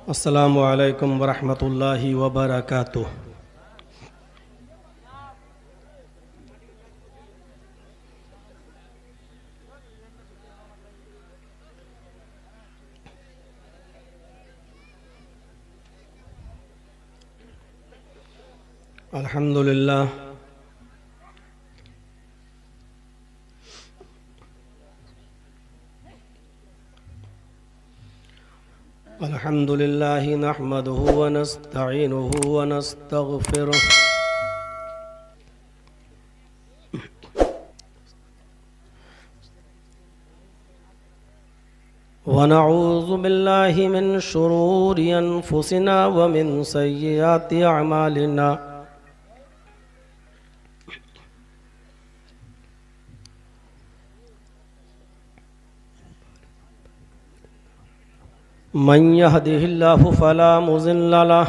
अस्सलामु अलैकुम वरहमतुल्लाहि वबरकातुह। अल्हम्दुलिल्लाह अल्हम्दुलिल्लाहि नहमदुहु व नस्तईनुहु व नस्तगफिरुह व नऊज़ु बिल्लाहि मिन शुरूरि अनफुसिना व मिन सय्यिआति अमालिना। मन यहदिहिल्लाहु फला मुज़िल्ल लह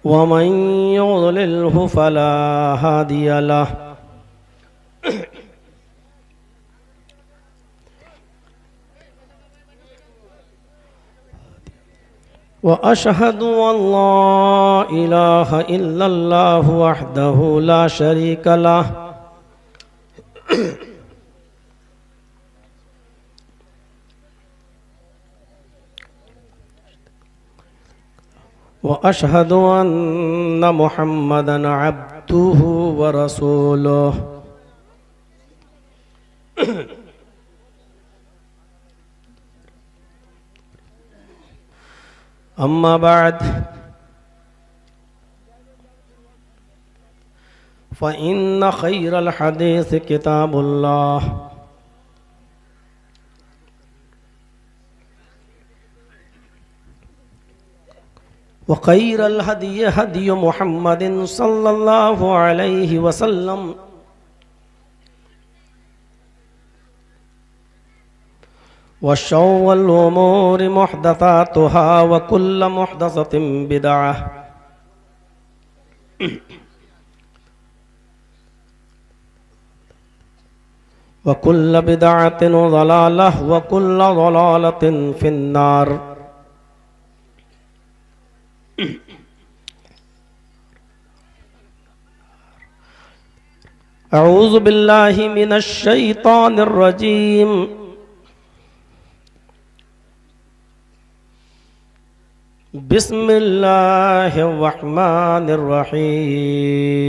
व मन युज़लिल्हु फला हादिय लह। व अशहदु अल्ला इलाहा इल्लल्लाहु वहदहु ला शरीक लह व अशहदु अन्ना मुहम्मदन अब्दुहु व रसूलुहु। अम्मा बाद फ़इन्न खैरल हदीस किताबुल्लाह व खैरल हदी हदी मुहम्मदिन सल्लल्लाहु अलैहि वसल्लम व शर्रुल उमूरि मुहदसातुहा व कुल्लु मुहदसतिन बिदअह व कुल्लु बिदअतिन ज़लालह व कुल्लु ज़लालतिन फिन्नार। अऊज़ु बिल्लाहि मिनश शैतानिर रजीम। बिस्मिल्लाहिर रहमानिर रहीम।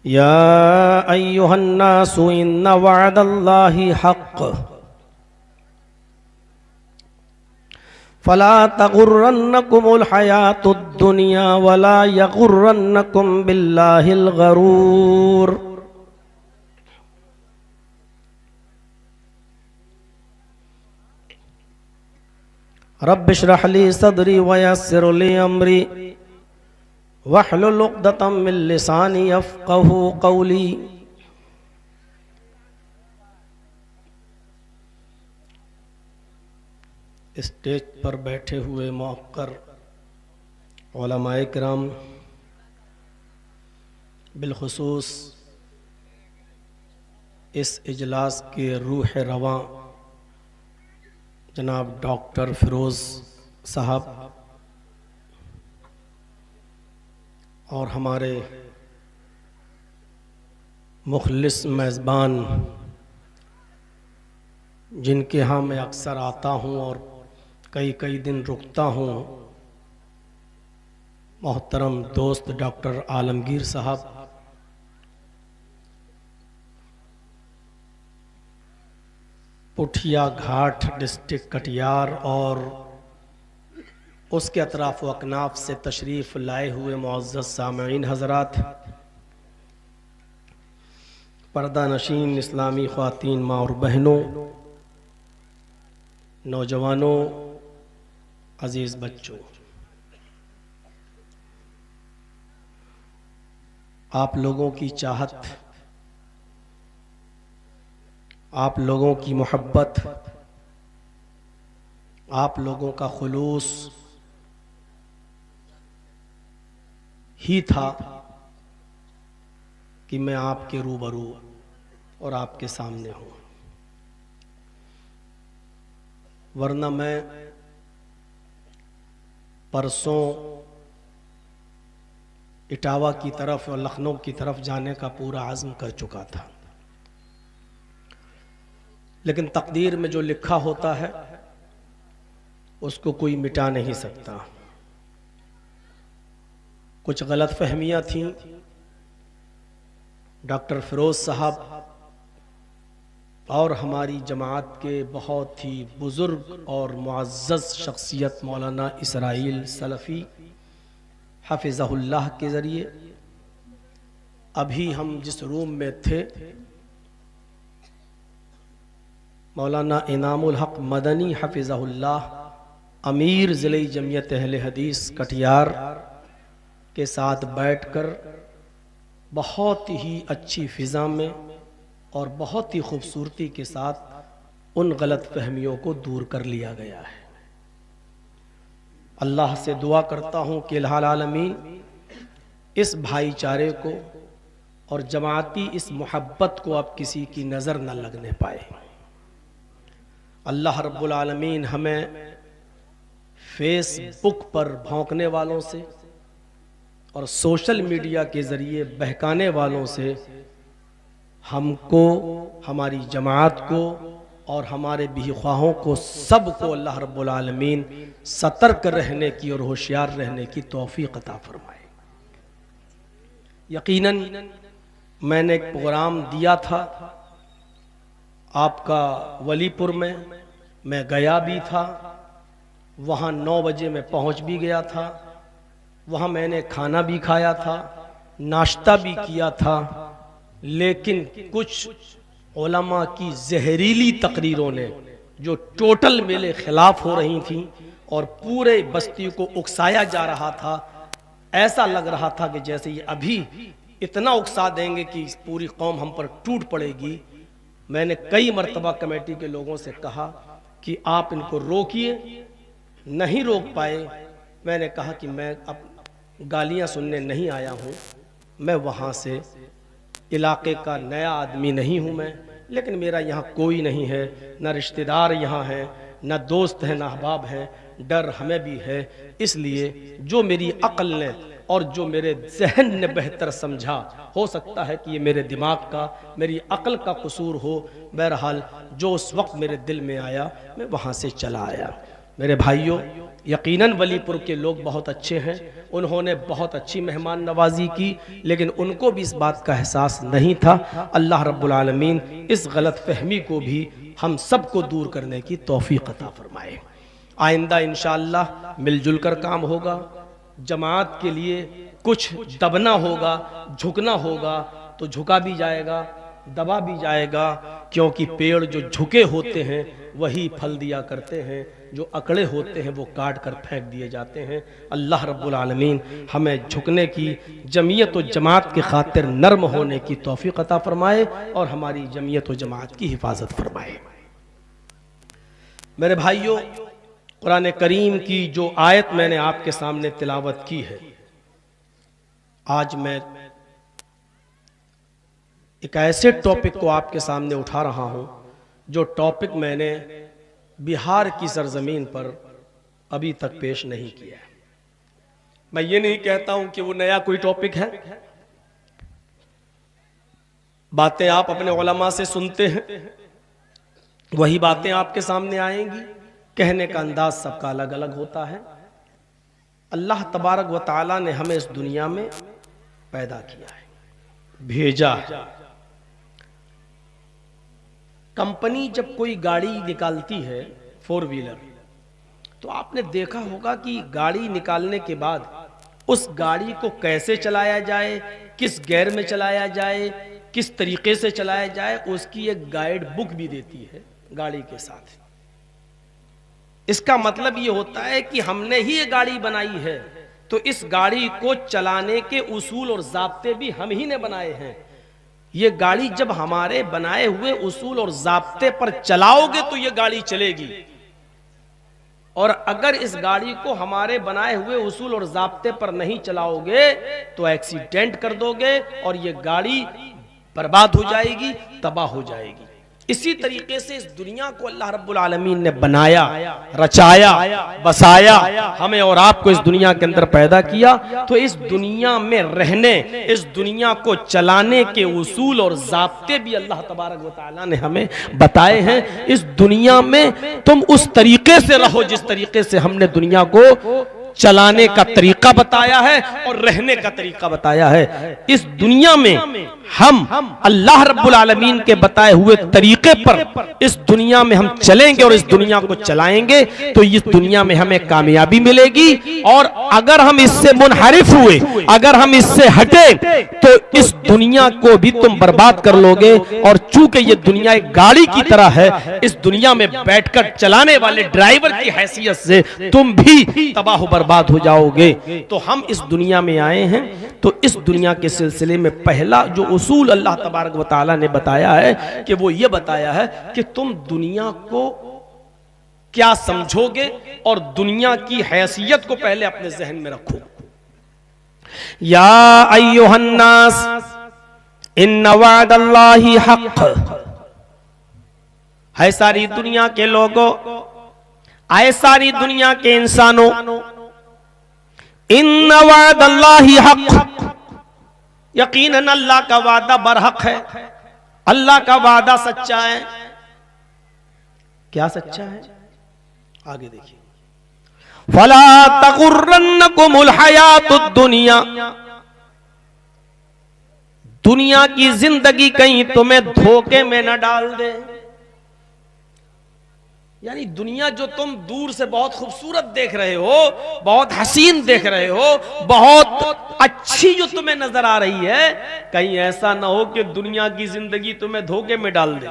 या अय्युहन्नासु इन्ना वअदल्लाहि हक़्क़ फला तगुर्रन्नकुमुल हयातुद दुनिया वला यगुर्रन्नकुम बिल्लाहिल गरूर। रब्बिश्रह ली सदरी वयस्सिर ली अमरी वहलुल उक़दतम मिन लिसानी यफ़क़हू क़ौली। स्टेज पर बैठे हुए मौक़र उलमाए किराम, बिलखुसूस इस इजलास के रूह रवां जनाब डॉक्टर फ़िरोज़ साहब और हमारे मुखलिस मेज़बान जिनके यहाँ मैं अक्सर आता हूँ और कई कई दिन रुकता हूँ, मोहतरम दोस्त डॉक्टर आलमगीर साहब, पुठिया घाट डिस्ट्रिक्ट कटियार और उसके अतराफ़ व अकनाफ से तशरीफ़ लाए हुए मुअज़्ज़ज़ सामईन हज़रात, पर्दा नशीन इस्लामी ख़वातीन माँ और बहनों, नौजवानों, अज़ीज़ बच्चों, आप लोगों की चाहत, आप लोगों की मोहब्बत, आप लोगों का खुलूस ही था कि मैं आपके रूबरू और आपके सामने हूं, वरना मैं परसों इटावा की तरफ और लखनऊ की तरफ जाने का पूरा आज़्म कर चुका था। लेकिन तकदीर में जो लिखा होता है उसको कोई मिटा नहीं सकता। कुछ गलत फहमियाँ थीं। डॉक्टर फिरोज साहब और हमारी जमात के बहुत ही बुज़ुर्ग और मुअज़्ज़ज़ शख्सियत मौलाना इसराइल सलफ़ी हफ़िज़हुल्लाह के ज़रिए अभी हम जिस रूम में थे, मौलाना इनामुल हक मदनी हफ़िज़हुल्लाह अमीर ज़िले जमियत अहले हदीस कटियार के साथ बैठकर बहुत ही अच्छी फ़िज़ा में और बहुत ही खूबसूरती के साथ उन गलत फहमियों को दूर कर लिया गया है। अल्लाह से दुआ करता हूँ कि इलाहुल आलमीन इस भाईचारे को और जमाती इस मोहब्बत को अब किसी की नज़र न लगने पाए। अल्लाह रब्बुल आलमीन हमें फेसबुक पर भौंकने वालों से और सोशल मीडिया के ज़रिए बहकाने वालों से हमको, हमारी जमात को और हमारे बेख्वाहों को सबको अल्लाह रब्बुल आलमीन सतर्क रहने की और होशियार रहने की तौफीक अता फरमाए। यकीनन मैंने एक प्रोग्राम दिया था आपका वलीपुर में, मैं गया भी था, वहाँ 9 बजे मैं पहुँच भी गया था। वहाँ मैंने खाना भी खाया था, नाश्ता भी किया था, लेकिन कुछ उलमा की जहरीली तकरीरों ने जो टोटल मेरे खिलाफ हो रही थी और पूरे बस्ती को उकसाया जा रहा था, ऐसा लग रहा था कि जैसे ये अभी इतना उकसा देंगे कि पूरी कौम हम पर टूट पड़ेगी। मैंने कई मरतबा कमेटी के लोगों से कहा कि आप इनको रोकिए, नहीं रोक पाए। मैंने कहा कि मैं अब गालियां सुनने नहीं आया हूँ, मैं वहाँ से इलाके का नया आदमी नहीं हूँ मैं, लेकिन मेरा यहाँ कोई नहीं है, ना रिश्तेदार यहाँ है, ना दोस्त है, ना अहबाब है। डर हमें भी है, इसलिए जो मेरी अक्ल ने और जो मेरे जहन ने बेहतर समझा, हो सकता है कि ये मेरे दिमाग का, मेरी अक्ल का कसूर हो। बहरहाल जो उस वक्त मेरे दिल में आया मैं वहाँ से चला आया। मेरे भाइयों, यकीनन वलीपुर के लोग बहुत अच्छे हैं, उन्होंने बहुत अच्छी मेहमान नवाजी की, लेकिन उनको भी इस बात का एहसास नहीं था। अल्लाह रब्बुल आलमीन इस गलत फहमी को भी हम सबको दूर करने की तौफीक अता फरमाए। आइंदा इंशाअल्लाह मिलजुल कर काम होगा, जमात के लिए कुछ दबना होगा, झुकना होगा तो झुका भी जाएगा, दबा भी जाएगा, क्योंकि पेड़ जो झुके होते हैं वही फल दिया करते हैं, जो अकड़े होते हैं वो काट कर फेंक दिए जाते हैं। अल्लाह रब्बुल आलमीन हमें झुकने की, जमीयत व जमात के खातिर नर्म होने की तौफीक अता फरमाए और हमारी जमीयत व जमात की हिफाजत फरमाए। मेरे भाइयों, कुरान करीम की जो आयत मैंने आपके सामने तिलावत की है, आज मैं एक ऐसे टॉपिक को आपके सामने उठा रहा हूं जो टॉपिक मैंने बिहार की सरजमीन पर अभी तक पेश नहीं किया है। मैं ये नहीं कहता हूं कि वो नया कोई टॉपिक है, बातें आप अपने उलमा से सुनते हैं, वही बातें आपके सामने आएंगी। कहने का अंदाज सबका अलग अलग होता है। अल्लाह तबारक व तआला ने हमें इस दुनिया में पैदा किया है, भेजा है। कंपनी जब कोई गाड़ी निकालती है, 4 व्हीलर, तो आपने देखा होगा कि गाड़ी निकालने के बाद उस गाड़ी को कैसे चलाया जाए, किस गियर में चलाया जाए, किस तरीके से चलाया जाए, उसकी एक गाइड बुक भी देती है गाड़ी के साथ। इसका मतलब ये होता है कि हमने ही ये गाड़ी बनाई है, तो इस गाड़ी को चलाने के उसूल और ज़ाब्ते भी हम ही ने बनाए हैं। ये गाड़ी जब हमारे बनाए हुए उसूल और ज़ाब्ते पर चलाओगे तो ये गाड़ी चलेगी। और अगर इस गाड़ी को हमारे बनाए हुए उसूल और ज़ाब्ते पर नहीं चलाओगे तो एक्सीडेंट कर दोगे और ये गाड़ी बर्बाद हो जाएगी, तबाह हो जाएगी। इसी तरीके से इस दुनिया को अल्लाह रब्बुल आलमीन ने बनाया, रचाया, बसाया, हमें और आपको इस दुनिया के अंदर पैदा किया। तो इस दुनिया में रहने, इस दुनिया को चलाने के उसूल और ज़ाब्ते भी अल्लाह तबारक व तआला ने हमें बताए हैं। इस दुनिया में तुम उस तरीके से रहो जिस तरीके से हमने दुनिया को चलाने का तरीका बताया है और रहने का तरीका बताया है। इस दुनिया में हम अल्लाह रब्बुल आलमीन के बताए हुए तरीके पर इस दुनिया में हम चलेंगे और इस दुनिया को चलाएंगे तो इस दुनिया में हमें कामयाबी मिलेगी। और अगर हम इससे मुनहरिफ हुए, अगर हम इससे हटे तो इस दुनिया को भी तुम बर्बाद कर लोगे। और चूंकि ये दुनिया एक गाड़ी की तरह है, इस दुनिया में बैठकर चलाने वाले ड्राइवर की हैसियत से तुम भी तबाह बर्बाद हो जाओगे। तो हम इस दुनिया में आए हैं तो इस दुनिया के सिलसिले में पहला जो उसूल अल्लाह तबारक व तआला ने बताया है कि वो ये बताया है कि तुम दुनिया को क्या समझोगे और दुनिया की हैसियत को पहले अपने जहन में रखो। या अय्युहन्नास इन्ना वअदल्लाहि हक़, है सारी दुनिया के लोगों, आए सारी दुनिया के इंसानों, इन्ना वअदल्लाहि हक़, यकीनन अल्लाह का वादा बरहक है, अल्लाह का वादा सच्चा है। क्या सच्चा है? आगे देखिए, फला तगुर्रन्नकुमुल हयातुद दुनिया, दुनिया की जिंदगी कहीं तुम्हें धोखे में न डाल दे। यानी दुनिया जो तुम दूर से बहुत खूबसूरत देख रहे हो, बहुत हसीन देख रहे हो, बहुत अच्छी जो तुम्हें नजर आ रही है, कहीं ऐसा ना हो कि दुनिया की जिंदगी तुम्हें धोखे में डाल दे।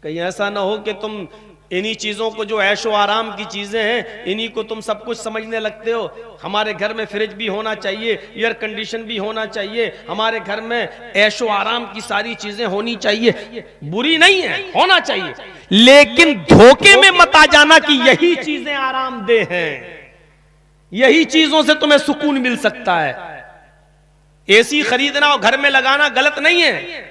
कहीं ऐसा ना हो कि तुम इन्हीं चीजों को, जो ऐशो आराम की चीजें हैं, इन्हीं को तुम सब कुछ समझने लगते हो। हमारे घर में फ्रिज भी होना चाहिए, एयर कंडीशन भी होना चाहिए, हमारे घर में ऐशो आराम की सारी चीजें होनी चाहिए। बुरी नहीं है, होना चाहिए, लेकिन धोखे में मत आ जाना कि यही चीजें आरामदेह हैं, यही चीजों से तुम्हें सुकून मिल सकता है। एसी खरीदना और घर में लगाना गलत नहीं है,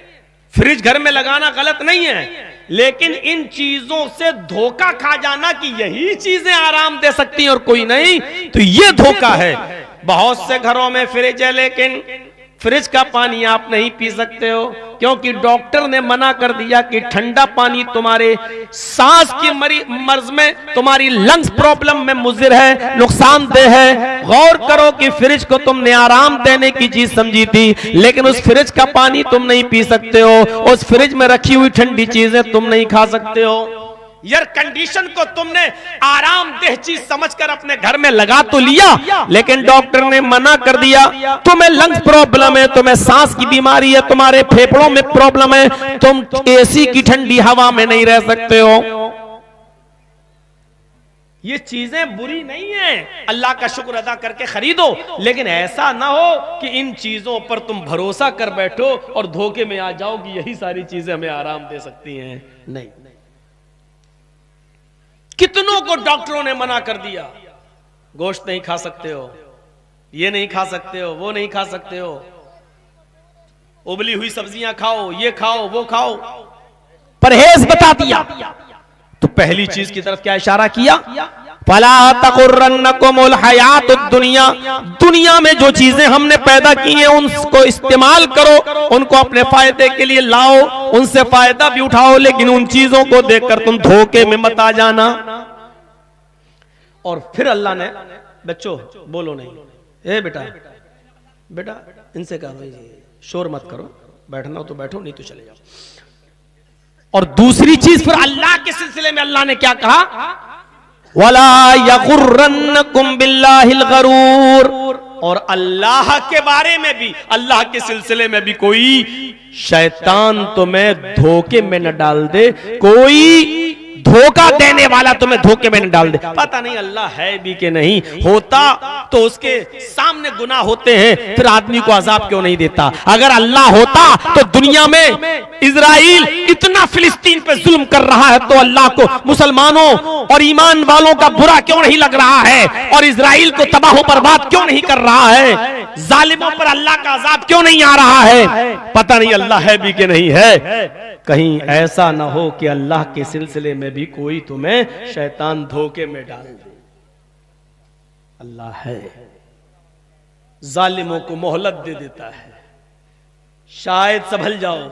फ्रिज घर में लगाना गलत नहीं है, लेकिन इन चीजों से धोखा खा जाना कि यही चीजें आराम दे सकती हैं और कोई नहीं, तो ये धोखा है। बहुत से घरों में फ्रिज है, लेकिन फ्रिज का पानी आप नहीं पी सकते हो, क्योंकि डॉक्टर ने मना कर दिया कि ठंडा पानी तुम्हारे सांस की मर्ज में, तुम्हारी लंग्स प्रॉब्लम में मुज़िर है, नुकसानदेह है। गौर करो कि फ्रिज को तुमने आराम देने की चीज समझी थी, लेकिन उस फ्रिज का पानी तुम नहीं पी सकते हो, उस फ्रिज में रखी हुई ठंडी चीजें तुम नहीं खा सकते हो। एयर कंडीशन को तुमने आरामदेह चीज समझकर अपने घर में लगा तो लिया, लेकिन डॉक्टर ने मना कर दिया, तुम्हें लंग्स प्रॉब्लम है, तुम्हें सांस की बीमारी है, तुम्हारे फेफड़ों में प्रॉब्लम है, तुम एसी की ठंडी हवा में नहीं रह सकते हो। ये चीजें बुरी नहीं है, अल्लाह का शुक्र अदा करके खरीदो, लेकिन ऐसा ना हो कि इन चीजों पर तुम भरोसा कर बैठो और धोखे में आ जाओ कि यही सारी चीजें हमें आराम दे सकती हैं। नहीं, कितनों को डॉक्टरों ने मना कर दिया, गोश्त नहीं खा सकते हो, ये नहीं खा सकते हो, वो नहीं खा सकते हो, उबली हुई सब्जियां खाओ, ये खाओ, वो खाओ, परहेज बता दिया। तो पहली चीज की तरफ क्या इशारा किया? फला तगुर्रन्नकुमुल हयातुद दुनिया, दुनिया में जो चीजें हमने पैदा की हैं उनको इस्तेमाल करो, उनको अपने फायदे के लिए लाओ, उनसे फायदा भी उठाओ, लेकिन उन चीजों को देखकर तुम धोखे में मत आ जाना। और फिर अल्लाह ने, बच्चों बोलो नहीं, ए बेटा बेटा इनसे कहो शोर मत करो, बैठना हो तो बैठो, नहीं तो चले जाओ। और दूसरी चीज फिर अल्लाह के सिलसिले में अल्लाह ने क्या कहा? वला यगुर्रन्नकुम बिल्लाहिल गरूर, और अल्लाह के बारे में भी, अल्लाह के सिलसिले में भी कोई शैतान तुम्हें धोखे में न डाल दे, कोई धोखा देने वाला तुम्हें धोखे में न डाल दे। पता नहीं अल्लाह है भी कि नहीं, होता तो उसके सामने गुनाह होते हैं, फिर आदमी को अजाब क्यों नहीं देता। अगर अल्लाह होता तो दुनिया में इजराइल इतना फिलिस्तीन पे जुल्म कर रहा है तो अल्लाह को मुसलमानों और ईमान वालों का बुरा क्यों नहीं लग रहा है, और इजराइल को तबाह बर्बाद क्यों नहीं कर रहा है, जालिमों पर अल्लाह का अजाब क्यों नहीं आ रहा है। पता नहीं अल्लाह है भी कि नहीं है। कहीं ऐसा ना हो कि अल्लाह के सिलसिले में भी कोई तुम्हें शैतान धोखे में डाल दे। अल्लाह है, जालिमों को मोहलत दे देता है, शायद संभल जाओ,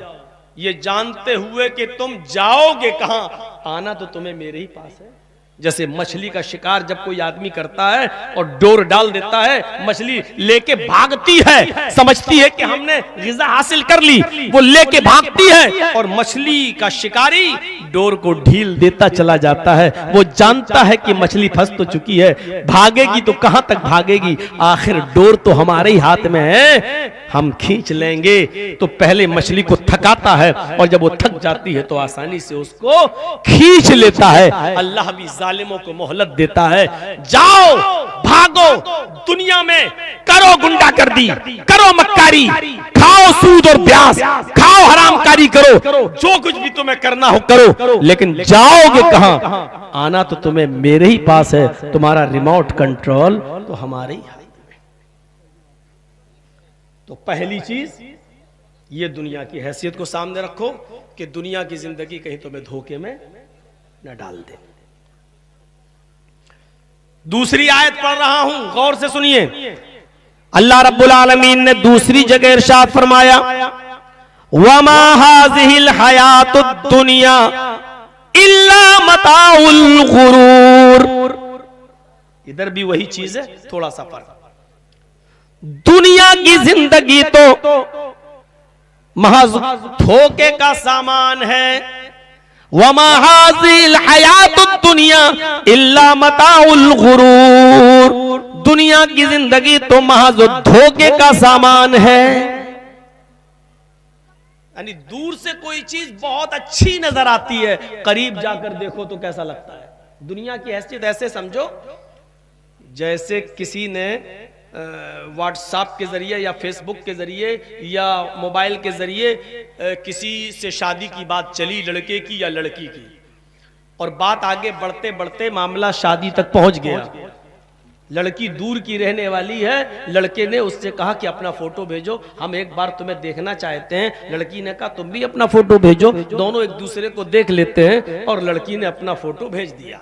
ये जानते हुए कि तुम जाओगे कहां, आना तो तुम्हें मेरे ही पास है। जैसे मछली का शिकार जब कोई आदमी करता है और डोर डाल देता है, मछली लेके भागती है, समझती है कि हमने ग़िज़ा हासिल कर ली, वो लेके भागती है, और मछली का शिकारी डोर को ढील देता चला जाता है। वो जानता है कि मछली फंस तो चुकी है, भागेगी तो कहां तक भागेगी, आखिर डोर तो हमारे ही हाथ में है, हम खींच लेंगे। तो पहले मछली को थकाता है, और जब वो थक जाती है तो आसानी से उसको खींच लेता है। अल्लाह भी जालिमों को मोहलत देता है, जाओ भागो, दुनिया में करो गुंडागर्दी, करो मक्कारी, खाओ सूद और ब्याज, खाओ हरामकारी, करो जो कुछ भी तुम्हें करना हो करो, लेकिन जाओगे कहां, आना तो तुम्हें मेरे ही पास है, तुम्हारा रिमोट कंट्रोल तो हमारे ही हाथ में। तो पहली चीज ये दुनिया की हैसियत को सामने रखो कि दुनिया की जिंदगी कहीं तुम्हें धोखे में न डाल दे। दूसरी आयत पढ़ रहा हूं, गौर से सुनिए। अल्लाह रब्बुल आलमीन ने दूसरी जगह इरशाद फरमाया, वमा हाज़िहिल हयातुद दुनिया इल्ला मताउल गुरूर। इधर भी वही चीज है, थोड़ा सा फर्क। दुनिया की जिंदगी तो महज धोखे का सामान है। वमा हाज़िल हयातुद दुनिया इल्ला मताउल गुरूर। दुनिया की जिंदगी तो महज धोखे का सामान है। यानी दूर से कोई चीज बहुत अच्छी नजर आती है, करीब जाकर देखो तो कैसा लगता है। दुनिया की हैसियत ऐसे समझो जैसे किसी ने व्हाट्सएप के जरिए या फेसबुक के जरिए या मोबाइल के जरिए किसी से शादी की बात चली, लड़के की या लड़की की, और बात आगे बढ़ते बढ़ते मामला शादी तक पहुंच गया। लड़की दूर की रहने वाली है, लड़के ने उससे कहा कि अपना फोटो भेजो, हम एक बार तुम्हें देखना चाहते हैं। लड़की ने कहा तुम भी अपना फोटो भेजो, दोनों एक दूसरे को देख लेते हैं, और लड़की ने अपना फोटो भेज दिया।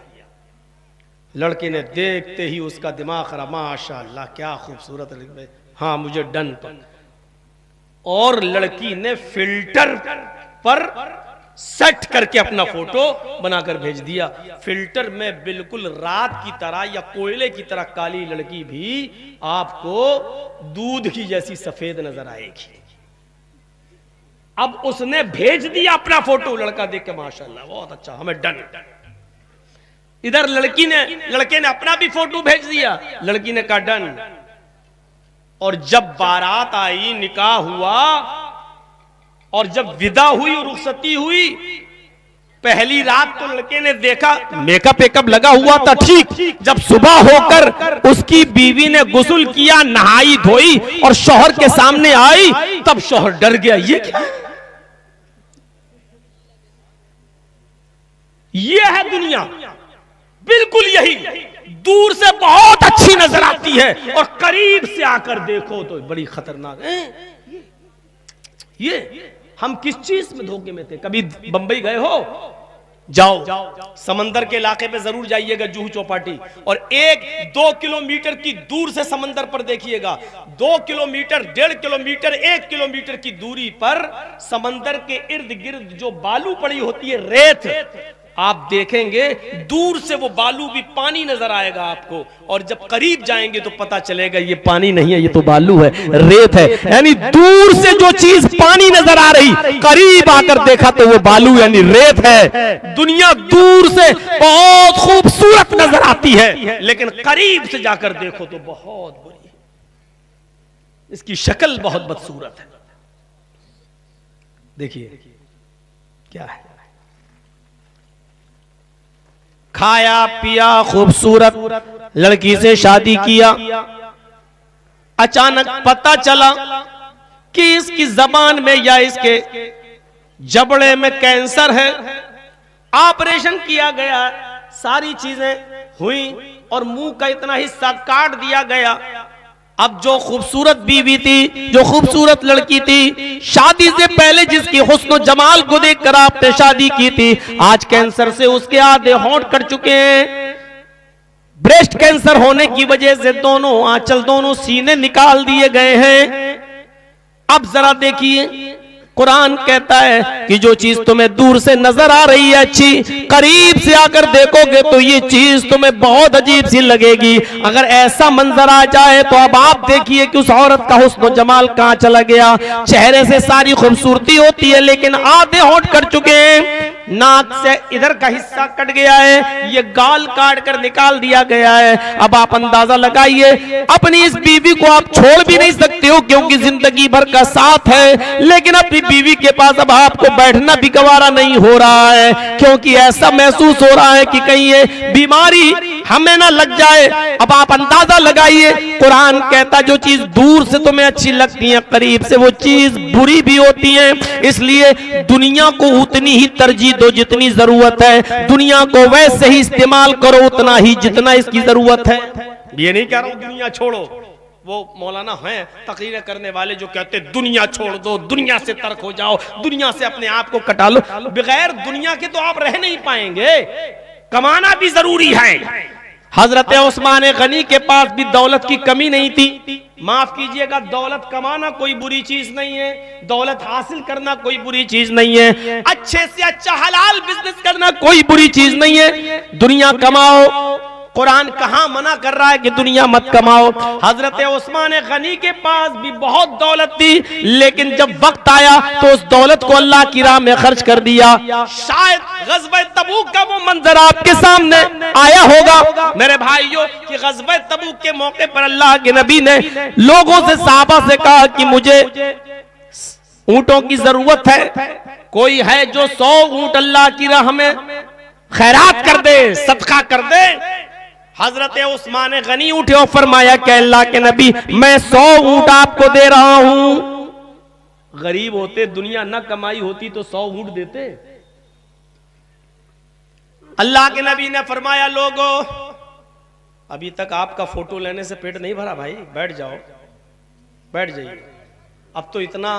लड़के ने देखते ही उसका दिमाग खराब, माशाअल्लाह क्या खूबसूरत, हाँ मुझे डन पर। और लड़की ने फिल्टर पर सेट करके अपना फोटो बनाकर भेज दिया। फिल्टर में बिल्कुल रात की तरह या कोयले की तरह काली लड़की भी आपको दूध की जैसी सफेद नजर आएगी। अब उसने भेज दिया अपना फोटो, लड़का देख के माशाअल्लाह बहुत अच्छा, हमें डन। इधर लड़के ने अपना भी फोटो भेज दिया, लड़की ने कहा डन। और जब बारात आई, निकाह हुआ, और जब विदा हुई, रुखसती हुई, पहली रात तो लड़के ने देखा मेकअप वेकअप लगा हुआ था ठीक। जब सुबह होकर उसकी बीवी ने गुस्ल किया, नहाई धोई और शौहर के सामने आई, तब शौहर डर गया, ये क्या, ये है दुनिया। बिल्कुल यही, दूर से बहुत अच्छी नजर आती है और करीब से आकर देखो तो बड़ी खतरनाक है। ये हम किस चीज में धोखे में थे। कभी बंबई गए हो, जाओ समंदर के इलाके पे जरूर जाइएगा, जुहू चौपाटी, और 1-2 किलोमीटर की दूर से समंदर पर देखिएगा। 2 किलोमीटर, 1.5 किलोमीटर, 1 किलोमीटर की दूरी पर समंदर के इर्द गिर्द जो बालू पड़ी होती है, रेत, आप देखेंगे दूर से वो बालू भी पानी नजर आएगा आपको, और जब करीब जाएंगे तो पता चलेगा ये पानी नहीं है, ये तो बालू है, रेत है। यानी दूर से जो चीज पानी नजर आ रही, करीब आकर देखा तो वो बालू यानी रेत है। दुनिया दूर से बहुत खूबसूरत नजर आती है, लेकिन करीब से जाकर देखो तो बहुत बुरी, इसकी शक्ल बहुत बदसूरत है। देखिए क्या है, खाया पिया, खूबसूरत लड़की से शादी किया। अचानक पता चला कि इसकी जबान में या इसके जबड़े में कैंसर है। ऑपरेशन किया गया, सारी चीजें हुई और मुंह का इतना हिस्सा काट दिया गया। अब जो खूबसूरत बीवी थी, जो खूबसूरत लड़की थी, शादी से पहले जिसकी हुस्न जमाल को देखकर आपने शादी की थी, आज कैंसर से उसके आधे होंठ कट चुके हैं। ब्रेस्ट कैंसर होने की वजह से दोनों आंचल, दोनों सीने निकाल दिए गए हैं। अब जरा देखिए, कुरान कहता है कि जो चीज तुम्हें दूर से नजर आ रही है अच्छी, करीब से आकर देखोगे तो ये चीज तुम्हें बहुत अजीब सी लगेगी। अगर ऐसा मंजर आ जाए तो अब आप देखिए कि उस औरत का हुस्न जमाल कहां चला गया। चेहरे से सारी खूबसूरती होती है लेकिन आधे होंठ कट चुके हैं, नाक से इधर का हिस्सा कट गया है, ये गाल काट कर निकाल दिया गया है। अब आप अंदाजा लगाइए, अपनी इस बीवी को आप छोड़ भी नहीं सकते हो क्योंकि जिंदगी भर का साथ है, लेकिन अपनी बीवी के पास अब आपको बैठना भी गवारा नहीं हो रहा है क्योंकि ऐसा महसूस हो रहा है कि कहीं ये बीमारी हमें ना लग जाए। अब आप अंदाजा लगाइए, कुरान कहता जो चीज दूर से तुम्हें अच्छी लगती है, करीब से वो चीज बुरी भी होती है। इसलिए दुनिया को उतनी ही तरजीह दो जितनी जरूरत है, दुनिया को वैसे ही इस्तेमाल करो उतना ही जितना इसकी जरूरत है। ये नहीं कह रहा हूं दुनिया छोड़ो, वो मौलाना हैं तकरीरें करने वाले जो कहते दुनिया छोड़ दो, दुनिया से तर्क हो जाओ, दुनिया से अपने आप को कटा लो। बगैर दुनिया के तो आप रह नहीं पाएंगे, कमाना भी जरूरी है। हजरत उस्मान गनी के पास भी दौलत की कमी नहीं थी। माफ कीजिएगा, दौलत कमाना कोई बुरी चीज नहीं है, दौलत हासिल करना कोई बुरी चीज नहीं है, अच्छे से अच्छा हलाल बिजनेस करना कोई बुरी चीज नहीं है। दुनिया कमाओ, कुरान कहां मना कर रहा है कि दुनिया मत कमाओ। हजरत उस्मान गनी के पास भी बहुत दौलत थी लेकिन जब वक्त आया तो उस दौलत को अल्लाह की राह में खर्च कर दिया। शायद ग़ज़वा तबूक का वो मंजर आपके सामने आया होगा मेरे भाइयों कि ग़ज़वा तबूक के मौके पर अल्लाह के नबी ने लोगों से, सहाबा से कहा कि मुझे ऊंटों की जरूरत है, कोई है जो 100 ऊंट अल्लाह की राह में खैरात कर दे, सदका कर दे। हजरत उस्मान गनी उठे और फरमाया कि अल्लाह के नबी मैं 100 ऊंट आपको दे रहा हूं। गरीब होते, दुनिया न कमाई होती तो 100 ऊंट देते। अल्लाह के नबी ने फरमाया लोगों, अभी तक आपका फोटो लेने से पेट नहीं भरा भाई, बैठ जाओ, बैठ जाइए। अब तो इतना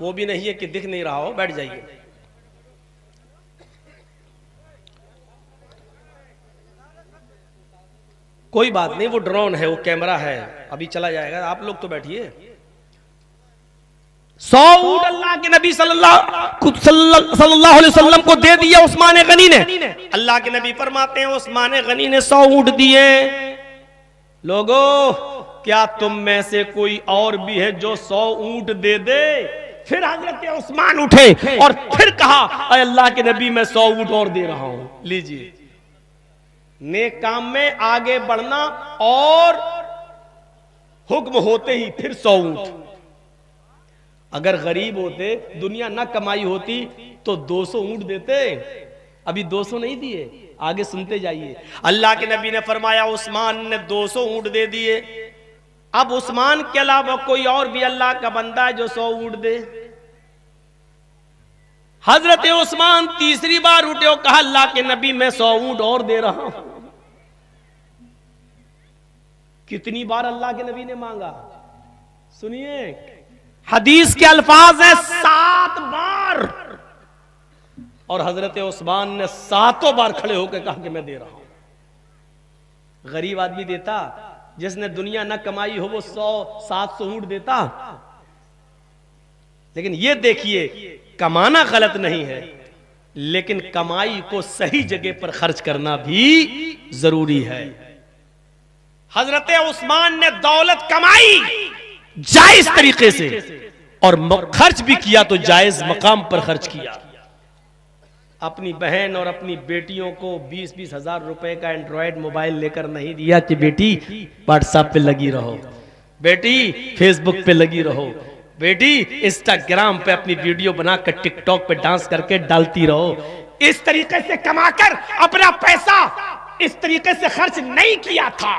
वो भी नहीं है कि दिख नहीं रहा हो, बैठ जाइए। कोई बात नहीं, वो ड्रोन है, वो कैमरा है, अभी चला जाएगा, आप लोग तो बैठिए। 100 ऊंट अल्लाह के नबी सल्लल्लाहु अलैहि वसल्लम को दे दिया उस्मान गनी ने। अल्लाह के नबी फरमाते हैं उस्मान गनी ने 100 ऊंट दिए। लोगों, क्या तुम में से कोई और भी है जो 100 ऊंट दे दे? फिर हजरत उस्मान उठे और फिर कहा अल्लाह के नबी मैं 100 ऊंट और दे रहा हूं, लीजिए। नेक काम में आगे बढ़ना और हुक्म होते ही फिर 100 ऊंट। अगर गरीब होते, दुनिया न कमाई होती तो 200 ऊंट देते, अभी 200 नहीं दिए। आगे सुनते जाइए। अल्लाह के नबी ने फरमाया उस्मान ने 200 ऊंट दे दिए। अब उस्मान के अलावा कोई और भी अल्लाह का बंदा है जो 100 ऊंट दे? हजरत उस्मान तीसरी बार उठे और कहा अल्लाह के नबी मैं 100 ऊंट और दे रहा हूं। कितनी बार अल्लाह के नबी ने मांगा? सुनिए, हदीस के अल्फाज हैं 7 बार, और हजरत उस्मान ने 7 बार खड़े होकर कहा कि मैं दे रहा हूं। गरीब आदमी देता, जिसने दुनिया न कमाई हो वो 100-700 ऊंट देता। लेकिन ये देखिए, कमाना गलत नहीं है लेकिन कमाई को सही जगह पर खर्च करना भी जरूरी है। हजरत उस्मान ने दौलत कमाई जायज तरीके से और खर्च भी किया तो जायज मकाम पर खर्च किया। अपनी बहन और अपनी बेटियों को 20-20 हजार रुपए का एंड्रॉयड मोबाइल लेकर नहीं दिया कि बेटी व्हाट्सएप पे लगी रहो, बेटी फेसबुक पे लगी रहो, बेटी इंस्टाग्राम पे अपनी वीडियो बनाकर टिकटॉक पे डांस करके डालती रहो। इस तरीके से कमाकर अपना पैसा इस तरीके से खर्च नहीं किया था।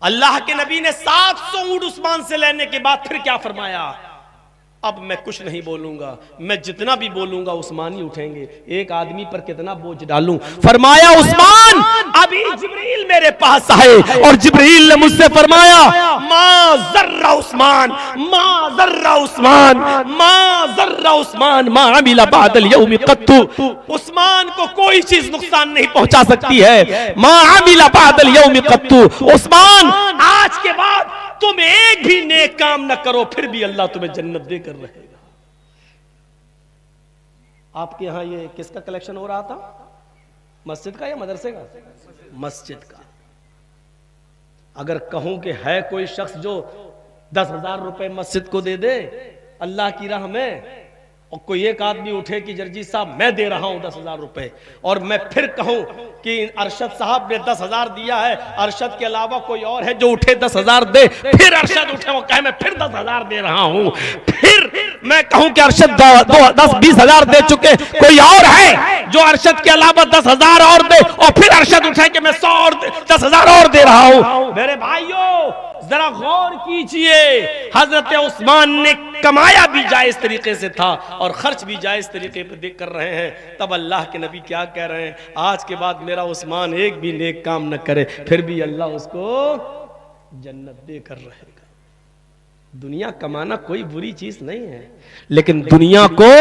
अल्लाह के नबी ने 700 ऊंट उस्मान से लेने के बाद फिर क्या फरमाया, अब मैं कुछ नहीं बोलूंगा, मैं जितना भी बोलूंगा उस्मान ही उठेंगे, एक आदमी पर कितना बोझ डालूं। फरमाया उस्मान अभी जिब्रील मेरे पास आए और जिब्रील ने मुझसे फरमाया मा जर्रा उस्मान, मा जर्रा उस्मान, मा जर्रा उस्मान, मा अमिला बादल यौम कत्तु। उस्मान को कोई चीज नुकसान नहीं पहुंचा सकती है। मा अमिला बादल यौम कत्तु। उस्मान आज के बाद तुम एक भी नेक काम न करो फिर भी अल्लाह तुम्हें जन्नत देकर रहेगा। आपके यहां ये किसका कलेक्शन हो रहा था, मस्जिद का या मदरसे का? मस्जिद का। अगर कहूं कि है कोई शख्स जो 10,000 रुपए मस्जिद को दे दे अल्लाह की राह में, और कोई एक आदमी उठे कि जर्जी साहब मैं दे रहा हूं 10,000 रुपए, और मैं फिर कहूं कि अरशद साहब ने 10,000 दिया है, अरशद के अलावा कोई और है जो उठे 10,000 दे, फिर अरशद उठे वो कहे मैं फिर 10,000 दे रहा हूं, फिर मैं कहूं कि अरशद 10-20,000 दे चुके, कोई और है जो अरशद के अलावा 10,000 और दे, और फिर अरशद उठे कि मैं 100 और 10,000 और दे रहा हूं। मेरे भाइयों जरा गौर कीजिए, हजरत उस्मान ने कमाया भी जायज तरीके से था और खर्च भी जायज तरीके पे कर रहे हैं, तब अल्लाह के नबी क्या कह रहे हैं, आज के बाद मेरा उस्मान एक भी नेक काम न करे फिर भी अल्लाह उसको जन्नत देकर रहेगा। दुनिया कमाना कोई बुरी चीज नहीं है, लेकिन दुनिया को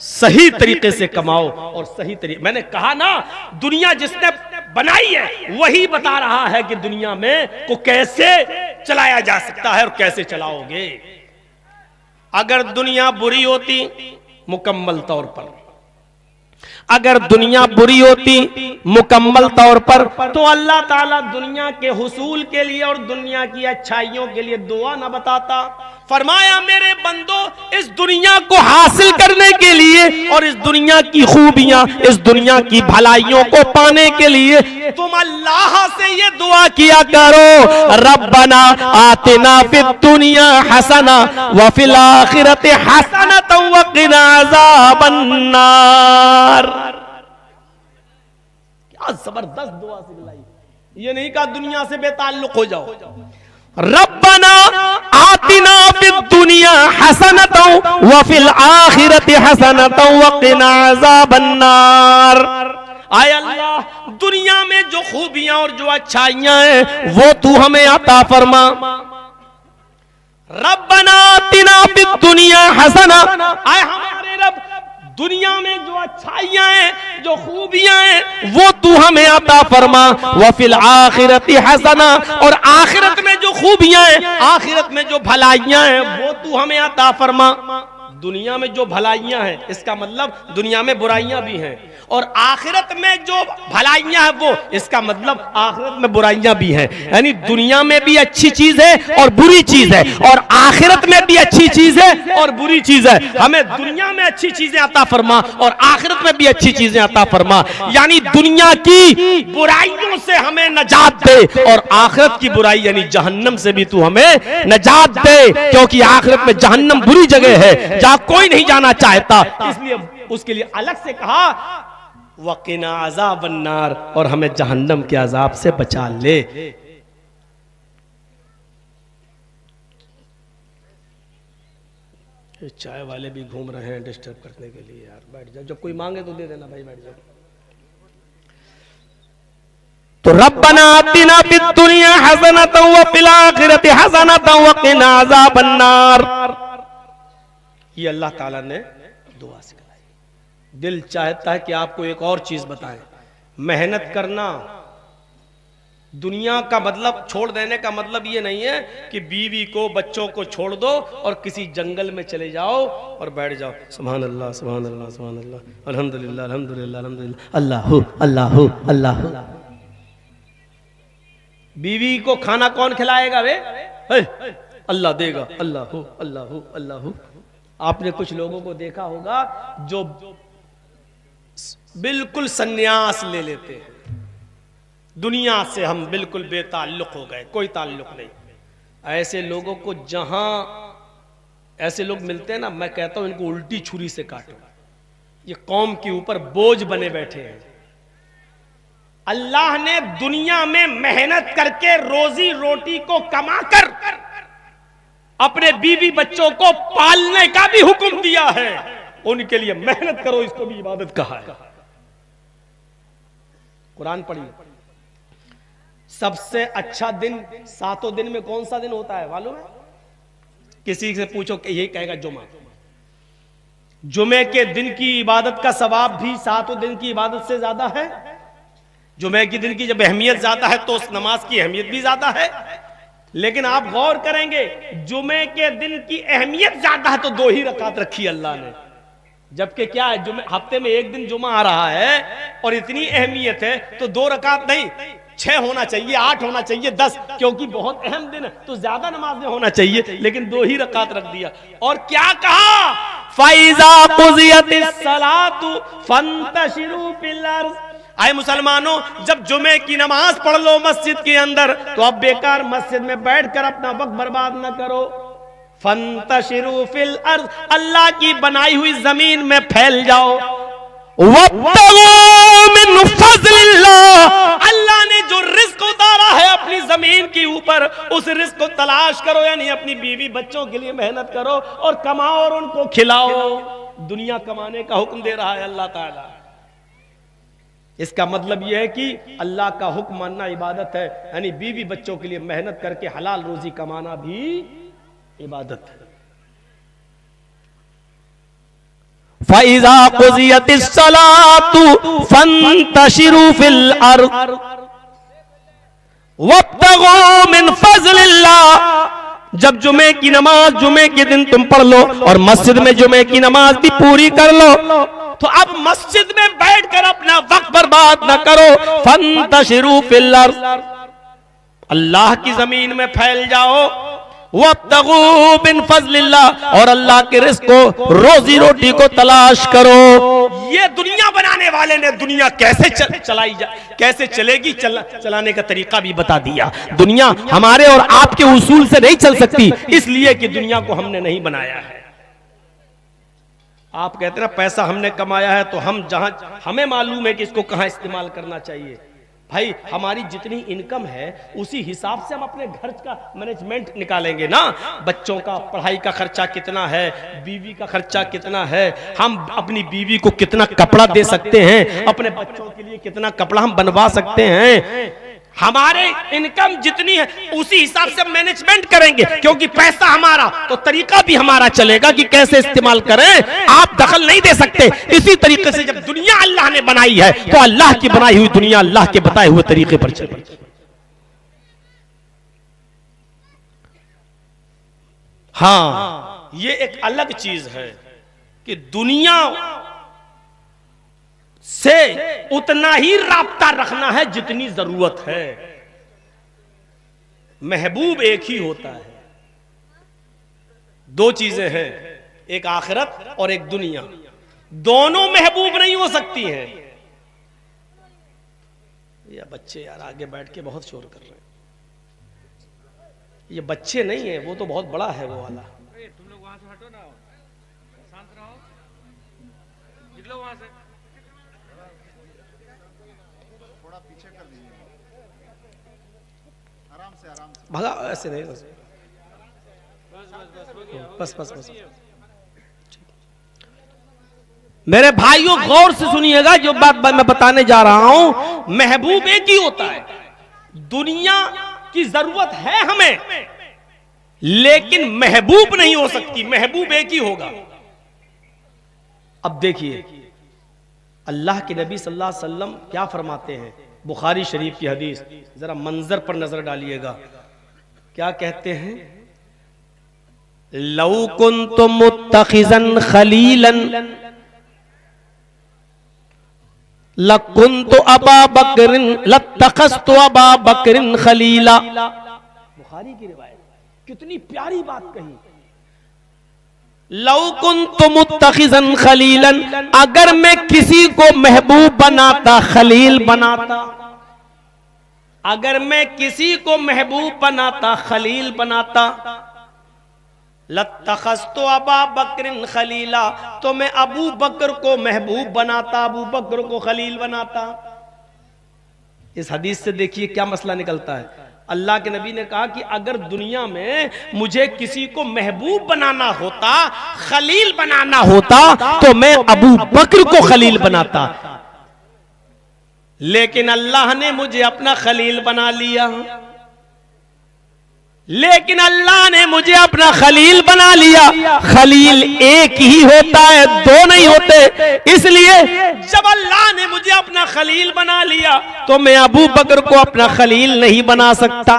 सही तरीके से कमाओ और सही तरीके, मैंने कहा ना दुनिया जिसने बनाई है वही बता रहा है कि दुनिया में को कैसे चलाया जा सकता है और कैसे चलाओगे। अगर दुनिया बुरी होती मुकम्मल तौर पर, अगर दुनिया बुरी होती मुकम्मल तौर पर तो अल्लाह ताला दुनिया के हुसूल के लिए और दुनिया की अच्छाइयों के लिए दुआ ना बताता। फरमाया मेरे बंदो इस दुनिया को हासिल करने के लिए और इस दुनिया की खूबियां, इस दुनिया की भलाइयों को पाने के लिए तुम अल्लाह से ये दुआ किया करो, रब्बना आतिना फिद दुनिया हसना व फिल आखिरति हसनतन व क़िना अज़ाबन्नार। क्या जबरदस्त दुआ सिखलाई, ये नहीं कहा दुनिया से बेताल्लुक हो जाओ। रब्बना आतिना फिद दुनिया हसनतन व फिल आखिरति हसनतन व क़िना अज़ाबन्नार। आय अल्लाह दुनिया में जो खूबियां और जो अच्छाइयां हैं वो तू हमें अता फरमा। रब्बना आतिना फिद दुनिया हसना, आय हमारे रब दुनिया में जो अच्छाइयां हैं जो खूबियां हैं वो तू हमें अता फरमा। व फिल आखिरति हसना, और आखिरत में जो खूबियां हैं आखिरत में जो भलाइयां हैं वो तू हमें अता फरमा। दुनिया में जो भलाइयां हैं इसका मतलब दुनिया में बुराइयां भी हैं, और आखिरत में जो भलाइयां हैं वो इसका मतलब आखिरत में बुराइयां भी हैं। यानी दुनिया में भी अच्छी चीज है और बुरी चीज है, और आखिरत में भी अच्छी चीज है और बुरी चीज है। हमें दुनिया में अच्छी चीजें अता फरमा और आखिरत में भी अच्छी चीजें अता फरमा। यानी दुनिया की बुराइयों से हमें नजात दे और आखिरत की बुराई यानी जहन्नम से भी तू हमें नजात दे, क्योंकि आखिरत में जहन्नम बुरी जगह है जहां कोई नहीं जाना चाहता, इसलिए उसके लिए अलग से कहा वक़िना अज़ाबन्नार, और हमें जहन्नम के अजाब से बचा ले। चाय वाले भी घूम रहे हैं डिस्टर्ब करने के लिए, यार बैठ जाओ, जब कोई मांगे तो दे देना भाई, बैठ जाओ। तो रब्बना आतिना फिद दुनिया हसनतन व फिल आखिरति हसनतन व क़िना अज़ाबन्नार। ये अल्लाह ताला ने दुआ सिखाई। दिल चाहता है कि आपको एक और चीज बताएं, मेहनत करना। दुनिया का मतलब छोड़ देने का मतलब ये नहीं है कि बीवी को बच्चों को छोड़ दो और किसी जंगल में चले जाओ और बैठ जाओ, सुभान अल्लाह सुभान अल्लाह सुभान अल्लाह, अल्हम्दुलिल्लाह अल्हम्दुलिल्लाह अल्हम्दुलिल्लाह, अल्लाहु अल्लाहु अल्लाहु। बीवी को खाना कौन खिलाएगा वे? अल्लाह देगा, अल्लाहु अल्लाहु अल्लाहु। आपने कुछ लोगों को देखा होगा जो बिल्कुल सन्यास ले लेते हैं, दुनिया से हम बिल्कुल बेताल्लुक हो गए, कोई ताल्लुक नहीं। ऐसे लोगों को जहां ऐसे लोग मिलते हैं ना, मैं कहता हूं इनको उल्टी छुरी से काटो। ये कौम के ऊपर बोझ बने बैठे हैं। अल्लाह ने दुनिया में मेहनत करके रोजी रोटी को कमाकर अपने बीवी बच्चों को पालने का भी हुक्म दिया है। उनके लिए मेहनत करो, इसको भी इबादत कहा है। कुरान पढ़िए। सबसे अच्छा दिन 7 दिन में कौन सा दिन होता है मालूम है? किसी से पूछो कि यही कहेगा जुमा। जुमे के दिन की इबादत का सवाब भी 7 दिन की इबादत से ज्यादा है। जुमे के दिन की जब अहमियत ज्यादा है तो उस नमाज की अहमियत भी ज्यादा है। लेकिन आप गौर करेंगे, जुमे के दिन की अहमियत ज्यादा है तो 2 ही रकात रखी अल्लाह ने। जबकि क्या है, जुमे हफ्ते में 1 दिन जुमा आ रहा है और इतनी अहमियत है तो 2 रकात नहीं, 6 होना चाहिए, 8 होना चाहिए, 10, क्योंकि बहुत अहम दिन है तो ज्यादा नमाज होना चाहिए, लेकिन 2 ही रकात रख दिया। और क्या कहा? फाइजा कुज़ियतिस सलातु फंतशिरू फिल अर्ज़। आए मुसलमानों, जब जुमे की नमाज पढ़ लो मस्जिद के अंदर तो अब बेकार मस्जिद में बैठकर अपना वक्त बर्बाद न करो। फंतशिरू फिल अर्ज़, अल्लाह की बनाई हुई जमीन में फैल जाओ। मिन फज़लिल्लाह, अल्लाह ने जो रिस्क उतारा है अपनी जमीन के ऊपर उस रिस्क को तलाश करो, यानी अपनी बीवी बच्चों के लिए मेहनत करो और कमाओ और उनको खिलाओ। दुनिया कमाने का हुक्म दे रहा है अल्लाह ताला। इसका मतलब यह है कि अल्लाह का हुक्म मानना इबादत है, यानी बीवी बच्चों के लिए मेहनत करके हलाल रोजी कमाना भी इबादत है। फ़इज़ा क़ुज़ियतिस सलातु फंतशिरू फिल अर्ज़ वब्तगू मिन फ़ज़लिल्लाह। जब जुमे की नमाज जुमे के दिन तुम पढ़ लो और मस्जिद में जुमे की नमाज भी पूरी कर लो तो अब मस्जिद में बैठकर अपना वक्त बर्बाद न करो। फंतशिरू फिल अर्ज़, अल्लाह की जमीन में फैल जाओ। वब्तगू मिन फज़लिल्लाह, और अल्लाह के रिज़्क़ को रोजी रोटी को तलाश करो। ये दुनिया बनाने वाले ने दुनिया कैसे चलाई कैसे चलेगी चलाने का तरीका भी बता दिया। दुनिया हमारे और आपके उसूल से नहीं चल सकती, इसलिए कि दुनिया को हमने नहीं बनाया है। आप कहते ना पैसा हमने कमाया है तो हम जहां हमें मालूम है कि इसको कहां इस्तेमाल करना चाहिए। भाई हमारी जितनी इनकम है उसी हिसाब से हम अपने घर का मैनेजमेंट निकालेंगे ना। बच्चों का पढ़ाई का खर्चा कितना है, बीवी का खर्चा कितना है, हम अपनी बीवी को कितना कपड़ा दे सकते हैं, अपने बच्चों के लिए कितना कपड़ा हम बनवा सकते हैं। हमारे इनकम जितनी है उसी हिसाब से मैनेजमेंट करेंगे, क्योंकि पैसा हमारा तो तरीका भी हमारा चलेगा कि कैसे इस्तेमाल करें। आप दखल नहीं दे सकते। इसी तरीके से जब दुनिया अल्लाह ने बनाई है तो अल्लाह की बनाई हुई दुनिया अल्लाह के बताए हुए तरीके पर चले। हाँ, ये एक अलग चीज है कि दुनिया से उतना ही राब्ता रखना है जितनी जरूरत है। महबूब एक ही होता है। 2 चीजें हैं, एक आखिरत और एक दुनिया। दोनों महबूब नहीं हो सकती हैं। ये बच्चे यार आगे बैठ के बहुत शोर कर रहे हैं। ये बच्चे नहीं है, वो तो बहुत बड़ा है वो वाला। तुम लोग वहां से हटो ना, शांत रहो, निकलो वहां से। थोड़ा पीछे कर दीजिए, आराम से भगा, ऐसे नहीं, बस। मेरे भाइयों गौर से सुनिएगा, जो बात मैं बताने जा रहा हूं, महबूब एक ही होता है। दुनिया की जरूरत है हमें, लेकिन महबूब नहीं हो सकती। महबूब एक ही होगा। अब देखिए अल्लाह के नबी सल्लल्लाहु अलैहि वसल्लम क्या फरमाते हैं, बुखारी शरीफ की हदीस, जरा मंजर पर नजर डालिएगा। क्या कहते हैं? लौ कुन्तु मुत्तखिज़न खलीलन लकुन्तु अबा बकरिन लत्तखज़तु अबा बकरिन खलीला। बुखारी की रिवायत, कितनी प्यारी बात कही। लौ कुन्तु मुत्तखिज़न खलीलन, अगर मैं किसी को महबूब बनाता, खलील बनाता, अगर मैं किसी को महबूब बनाता, खलील बनाता, लत्तखस्तु अबा बकरिन खलीला, तो मैं अबू बकर को महबूब बनाता, अबू बकर को खलील बनाता। इस हदीस से देखिए क्या मसला निकलता है। अल्लाह के नबी ने कहा कि अगर दुनिया में मुझे किसी को महबूब बनाना होता, खलील बनाना होता, तो मैं अबू बकर को खलील बनाता, लेकिन अल्लाह ने मुझे अपना खलील बना लिया। लेकिन अल्लाह ने मुझे अपना खलील बना लिया। खलील एक ही होता है, दो नहीं होते। इसलिए जब अल्लाह ने मुझे अपना खलील बना लिया तो मैं अबू बकर को अपना खलील नहीं बना सकता।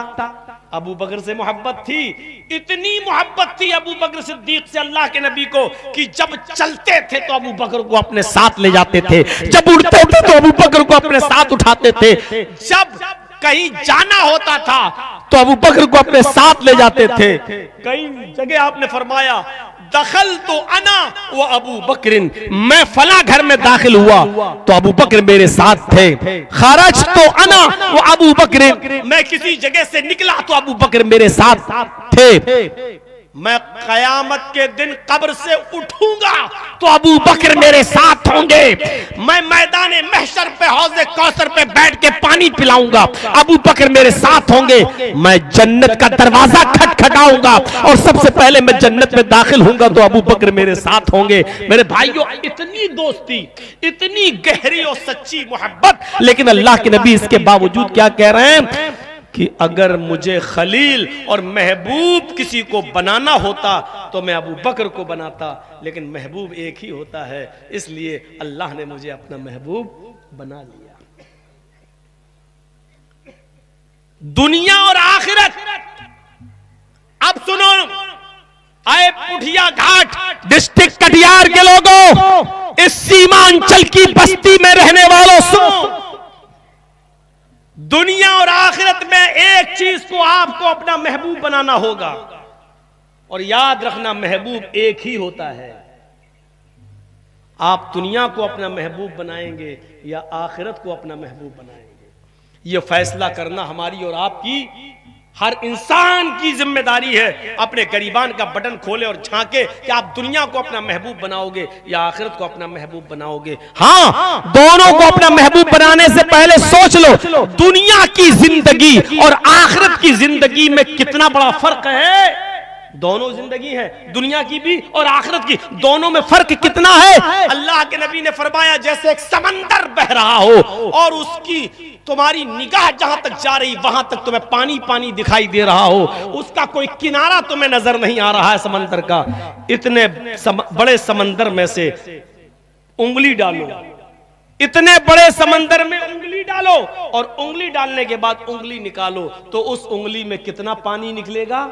अबू बकर से मोहब्बत थी, इतनी मोहब्बत थी अबू बकर सिद्दीक से अल्लाह के नबी को कि जब चलते थे तो अबू बकर को अपने साथ ले जाते थे, जब उठते थे तो अबू बकर को अपने साथ उठाते थे, जब कहीं जाना होता था तो अबू बकर को अपने साथ ले जाते थे। कई जगह आपने फरमाया दखल तो अना वो अबू बकरिन, मैं फला घर में दाखिल हुआ तो अबू बकर मेरे साथ थे। खरज तो अना वो अबू बकरिन, मैं किसी जगह से निकला तो अबू बकर मेरे साथ थे। मैं कयामत के दिन कब्र से उठूंगा तो अबू बकर मेरे साथ होंगे। मैं मैदान महशर पे हौज़े कौसर पे बैठ के पानी पिलाऊंगा, अबू बकर मेरे साथ होंगे। मैं जन्नत का दरवाजा खटखटाऊंगा और सबसे पहले मैं जन्नत में दाखिल होऊंगा तो अबू बकर मेरे साथ होंगे। मेरे भाइयों, इतनी दोस्ती, इतनी गहरी और सच्ची मोहब्बत, लेकिन अल्लाह के नबी इसके बावजूद क्या कह रहे हैं कि अगर मुझे खलील और महबूब किसी को बनाना होता तो मैं अबू बकर को बनाता, लेकिन महबूब एक ही होता है, इसलिए अल्लाह ने मुझे अपना महबूब बना लिया। दुनिया और आखिरत। अब सुनो, आए पुठिया घाट डिस्ट्रिक्ट कटिहार के लोगों, इस सीमांचल की बस्ती में रहने वालों, सुनो, दुनिया और आखिरत में एक चीज को आपको अपना महबूब बनाना होगा, और याद रखना महबूब एक ही होता है। आप दुनिया को अपना महबूब बनाएंगे या आखिरत को अपना महबूब बनाएंगे, यह फैसला करना हमारी और आपकी, हर इंसान की जिम्मेदारी है। अपने गरीबान का बटन खोले और झांके कि आप दुनिया को अपना महबूब बनाओगे या आखिरत को अपना महबूब बनाओगे। हाँ, दोनों को अपना महबूब बनाने से पहले सोच लो दुनिया की जिंदगी और आखिरत की जिंदगी में कितना बड़ा फर्क है। दोनों जिंदगी है, दुनिया की भी और आखिरत की, दोनों में फर्क कितना है। अल्लाह के नबी ने फरमाया जैसे एक समंदर बह रहा हो और उसकी तुम्हारी निगाह जहां तक जा रही वहां तक तुम्हें पानी पानी दिखाई दे रहा हो, उसका कोई किनारा तुम्हें नजर नहीं आ रहा है समंदर का। इतने बड़े समंदर में से उंगली डालो, इतने बड़े समंदर में उंगली डालो और उंगली डालने के बाद उंगली निकालो तो उस उंगली में कितना पानी निकलेगा?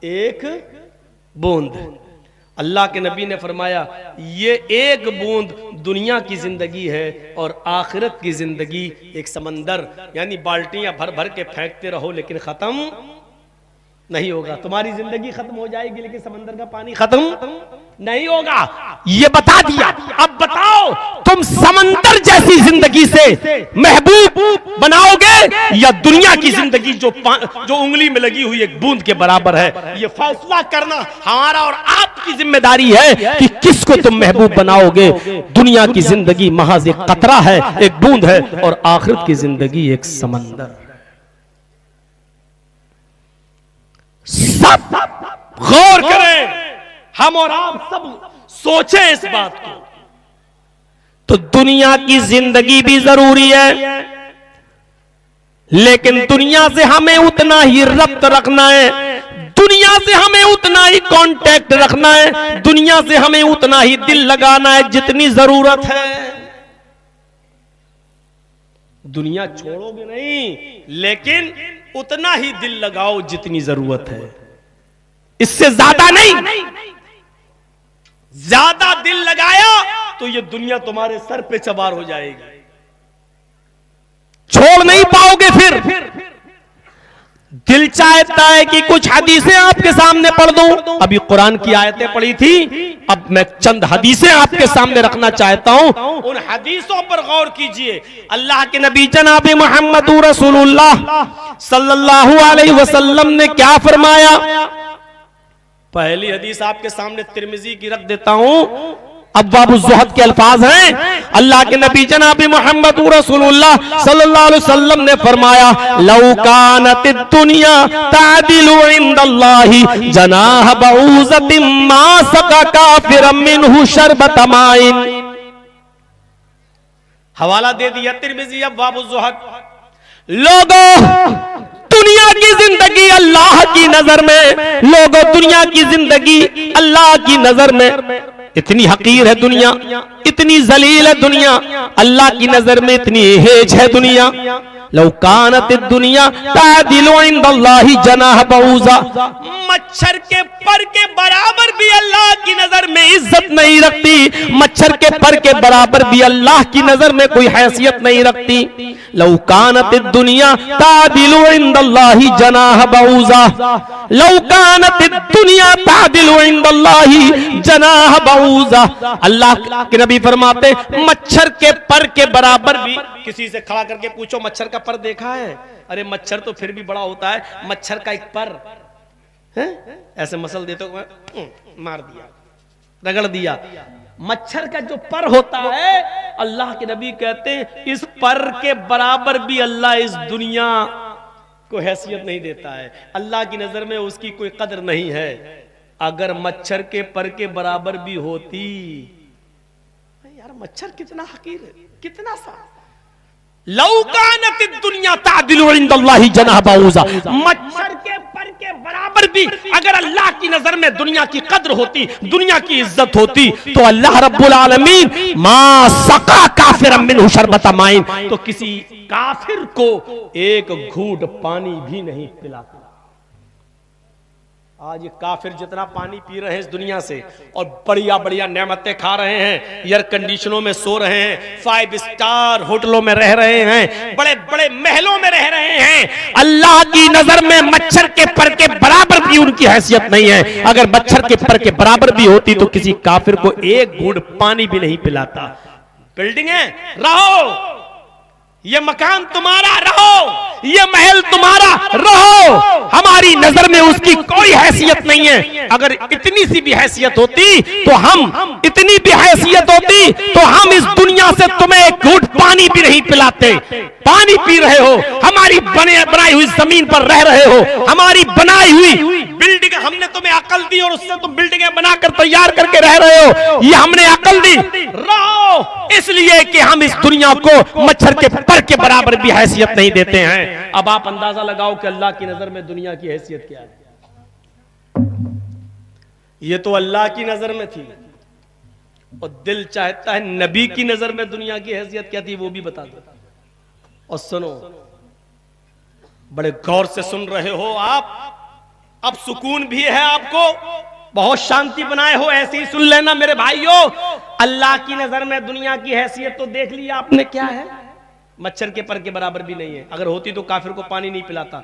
एक बूंद। अल्लाह के नबी ने फरमाया ये एक बूंद दुनिया की जिंदगी है और आखिरत की जिंदगी एक समंदर, यानी बाल्टियां भर भर के फेंकते रहो लेकिन खत्म नहीं होगा। तुम्हारी जिंदगी खत्म हो जाएगी लेकिन समंदर का पानी खत्म नहीं होगा, ये बता दिया। अब बताओ तुम समंदर जैसी जिंदगी से महबूब बनाओगे या दुनिया की जिंदगी जो उंगली में लगी हुई एक बूंद के बराबर है। ये फैसला करना हमारा और आपकी जिम्मेदारी है कि किसको तुम महबूब बनाओगे। दुनिया की जिंदगी महज एक कतरा है, एक बूंद है, और आखिरत की जिंदगी एक समंदर। सब गौर करें, हम और आप सब सोचें इस बात को। तो दुनिया की जिंदगी भी जरूरी है, लेकिन दुनिया से हमें उतना ही रब्त रखना है, दुनिया से हमें उतना ही कांटेक्ट रखना है, दुनिया से हमें उतना ही दिल लगाना है जितनी जरूरत है। दुनिया छोड़ोगे नहीं, लेकिन उतना ही दिल लगाओ जितनी जरूरत है, इससे ज्यादा नहीं। ज्यादा दिल लगाया तो ये दुनिया तुम्हारे सर पे सवार हो जाएगी, छोड़ नहीं पाओगे। फिर दिल चाहता है कि कुछ हदीसें आपके सामने पढ़ दूं। अभी कुरान की आयतें पढ़ी थी, अब मैं चंद हदीसें आपके सामने रखना चाहता हूं, उन हदीसों पर गौर कीजिए। अल्लाह के नबी जनाब मोहम्मद रसूलुल्लाह सल्लल्लाहु अलैहि वसल्लम ने क्या फरमाया? पहली हदीस आपके सामने तिरमिजी की रख देता हूं। अब्वाबुज़ ज़ुहद के अल्फाज हैं, अल्लाह के नबी जनाब मुहम्मद रसूलुल्लाह सल्लल्लाहु अलैहि वसल्लम ने फरमाया, लौ कानतिद दुनिया तादिलु इंदल्लाहि जनाह बऊज़तिन मा सका काफिरम मिनहु शरबत माइन। हवाला दे दिया तिरमिजी अब्वाबुज़ ज़ुहद। लोगों, दुनिया की जिंदगी अल्लाह की नजर में, लोगों दुनिया की जिंदगी अल्लाह की नजर में इतनी हकीर है दुनिया, इतनी जलील है दुनिया, अल्लाह की नजर में इतनी हेज है दुनिया। लौ कानत दुनिया तादिलु इंदल्लाहि जनाह बऊज़ा, मच्छर के पर के बराबर भी अल्लाह की नजर में इज्जत नहीं रखती, मच्छर के पर के बराबर भी अल्लाह की नजर में कोई हैसियत नहीं रखती। लौ कानत दुनिया तादिलु इंदल्लाहि जनाह बऊज़ा, लौ कानत दुनिया तादिलु इंदल्लाहि जनाह बऊज़ा। अल्लाह के नबी फरमाते मच्छर के पर के बराबर भी, किसी से खड़ा करके पूछो मच्छर का पर देखा है? अरे मच्छर तो फिर भी बड़ा होता है, मच्छर का एक पर है? ऐसे मसल देते मार दिया, रगड़ दिया। मच्छर का जो पर होता है, अल्लाह के नबी कहते हैं इस पर के बराबर भी अल्लाह इस दुनिया को हैसियत नहीं देता है, अल्लाह की नजर में उसकी कोई कदर नहीं है। अगर मच्छर के पर के बराबर भी होती, यार मच्छर कितना हकीर है, कितना सा। लौ कानत दुनिया तादिलु इंदल्लाहि जनाह बऊज़ा, मच्छर के पर के बराबर भी अगर अल्लाह की नजर में दुनिया की कद्र होती, दुनिया की इज्जत होती, तो अल्लाह रब्बुल आलमीन मा सका काफिरम मिनहु शरबत माइन, तो किसी काफिर को एक घूंट पानी भी नहीं पिलाता। आज ये काफिर जितना पानी पी रहे हैं इस दुनिया से, और बढ़िया बढ़िया नेमतें खा रहे हैं, एयर कंडीशनों में सो रहे हैं, 5 स्टार होटलों में रह रहे हैं, बड़े बड़े महलों में रह रहे हैं, अल्लाह की नजर में मच्छर के पर के बराबर भी उनकी हैसियत नहीं है। अगर मच्छर के पर के बराबर भी होती तो किसी काफिर को एक घूंट पानी भी नहीं पिलाता। बिल्डिंगें रहो, ये मकान तुम्हारा रहो, ये महल तुम्हारा रहो, हमारी नजर में उसकी कोई हैसियत नहीं है। अगर इतनी सी भी हैसियत होती तो हम, इतनी भी हैसियत होती तो हम इस दुनिया से तुम्हें एक घूंट पानी भी नहीं पिलाते। पानी पी रहे हो, हमारी बनाई हुई जमीन पर रह रहे हो, हमारी बनाई हुई बिल्डिंग हमने तुम्हें अकल दी और उससे तुम बिल्डिंगें बनाकर तैयार करके रह रहे हो, ये हमने अकल दी। रहो इसलिए कि हम इस दुनिया को मच्छर के पर के बराबर भी हैसियत नहीं देते हैं। अब आप अंदाजा लगाओ कि अल्लाह की नजर में दुनिया की हैसियत क्या है। ये तो अल्लाह की नजर में थी, और दिल चाहता है नबी की नजर में दुनिया की हैसियत क्या थी वो भी बता दो। और सुनो, बड़े गौर से सुन रहे हो आप, अब सुकून भी है आपको, बहुत शांति बनाए हो, ऐसे ही सुन लेना मेरे भाइयों। अल्लाह की नजर में दुनिया की हैसियत तो देख ली आपने क्या है, मच्छर के पर के बराबर भी नहीं है। अगर होती तो काफिर को पानी नहीं पिलाता।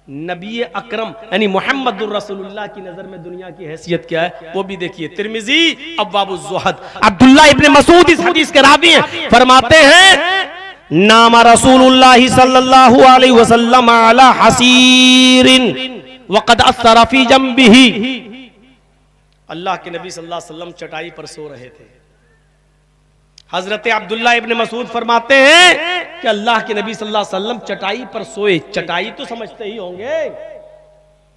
नबी अकरम यानी मुहम्मदुर रसूलुल्लाह की नजर में दुनिया की हैसियत क्या है वो भी देखिए। तिरमिजी अब्वाबुज़ ज़ुहद, अब्दुल्लाह इब्न मसूद इस हदीस के रावी हैं, फरमाते हैं नामा रसूलुल्लाह सल्लल्लाहु अलैहि वसल्लम अला हसीरिन वक़द अस्सरा फी जंबिही। अल्लाह के नबी सल्लल्लाहु अलैहि वसल्लम चटाई पर सो रहे थे। हजरत अब्दुल्लाह इब्न मसूद फरमाते हैं कि अल्लाह के नबी सल्लल्लाहु अलैहि वसल्लम चटाई पर सोए। चटाई तो समझते ही होंगे,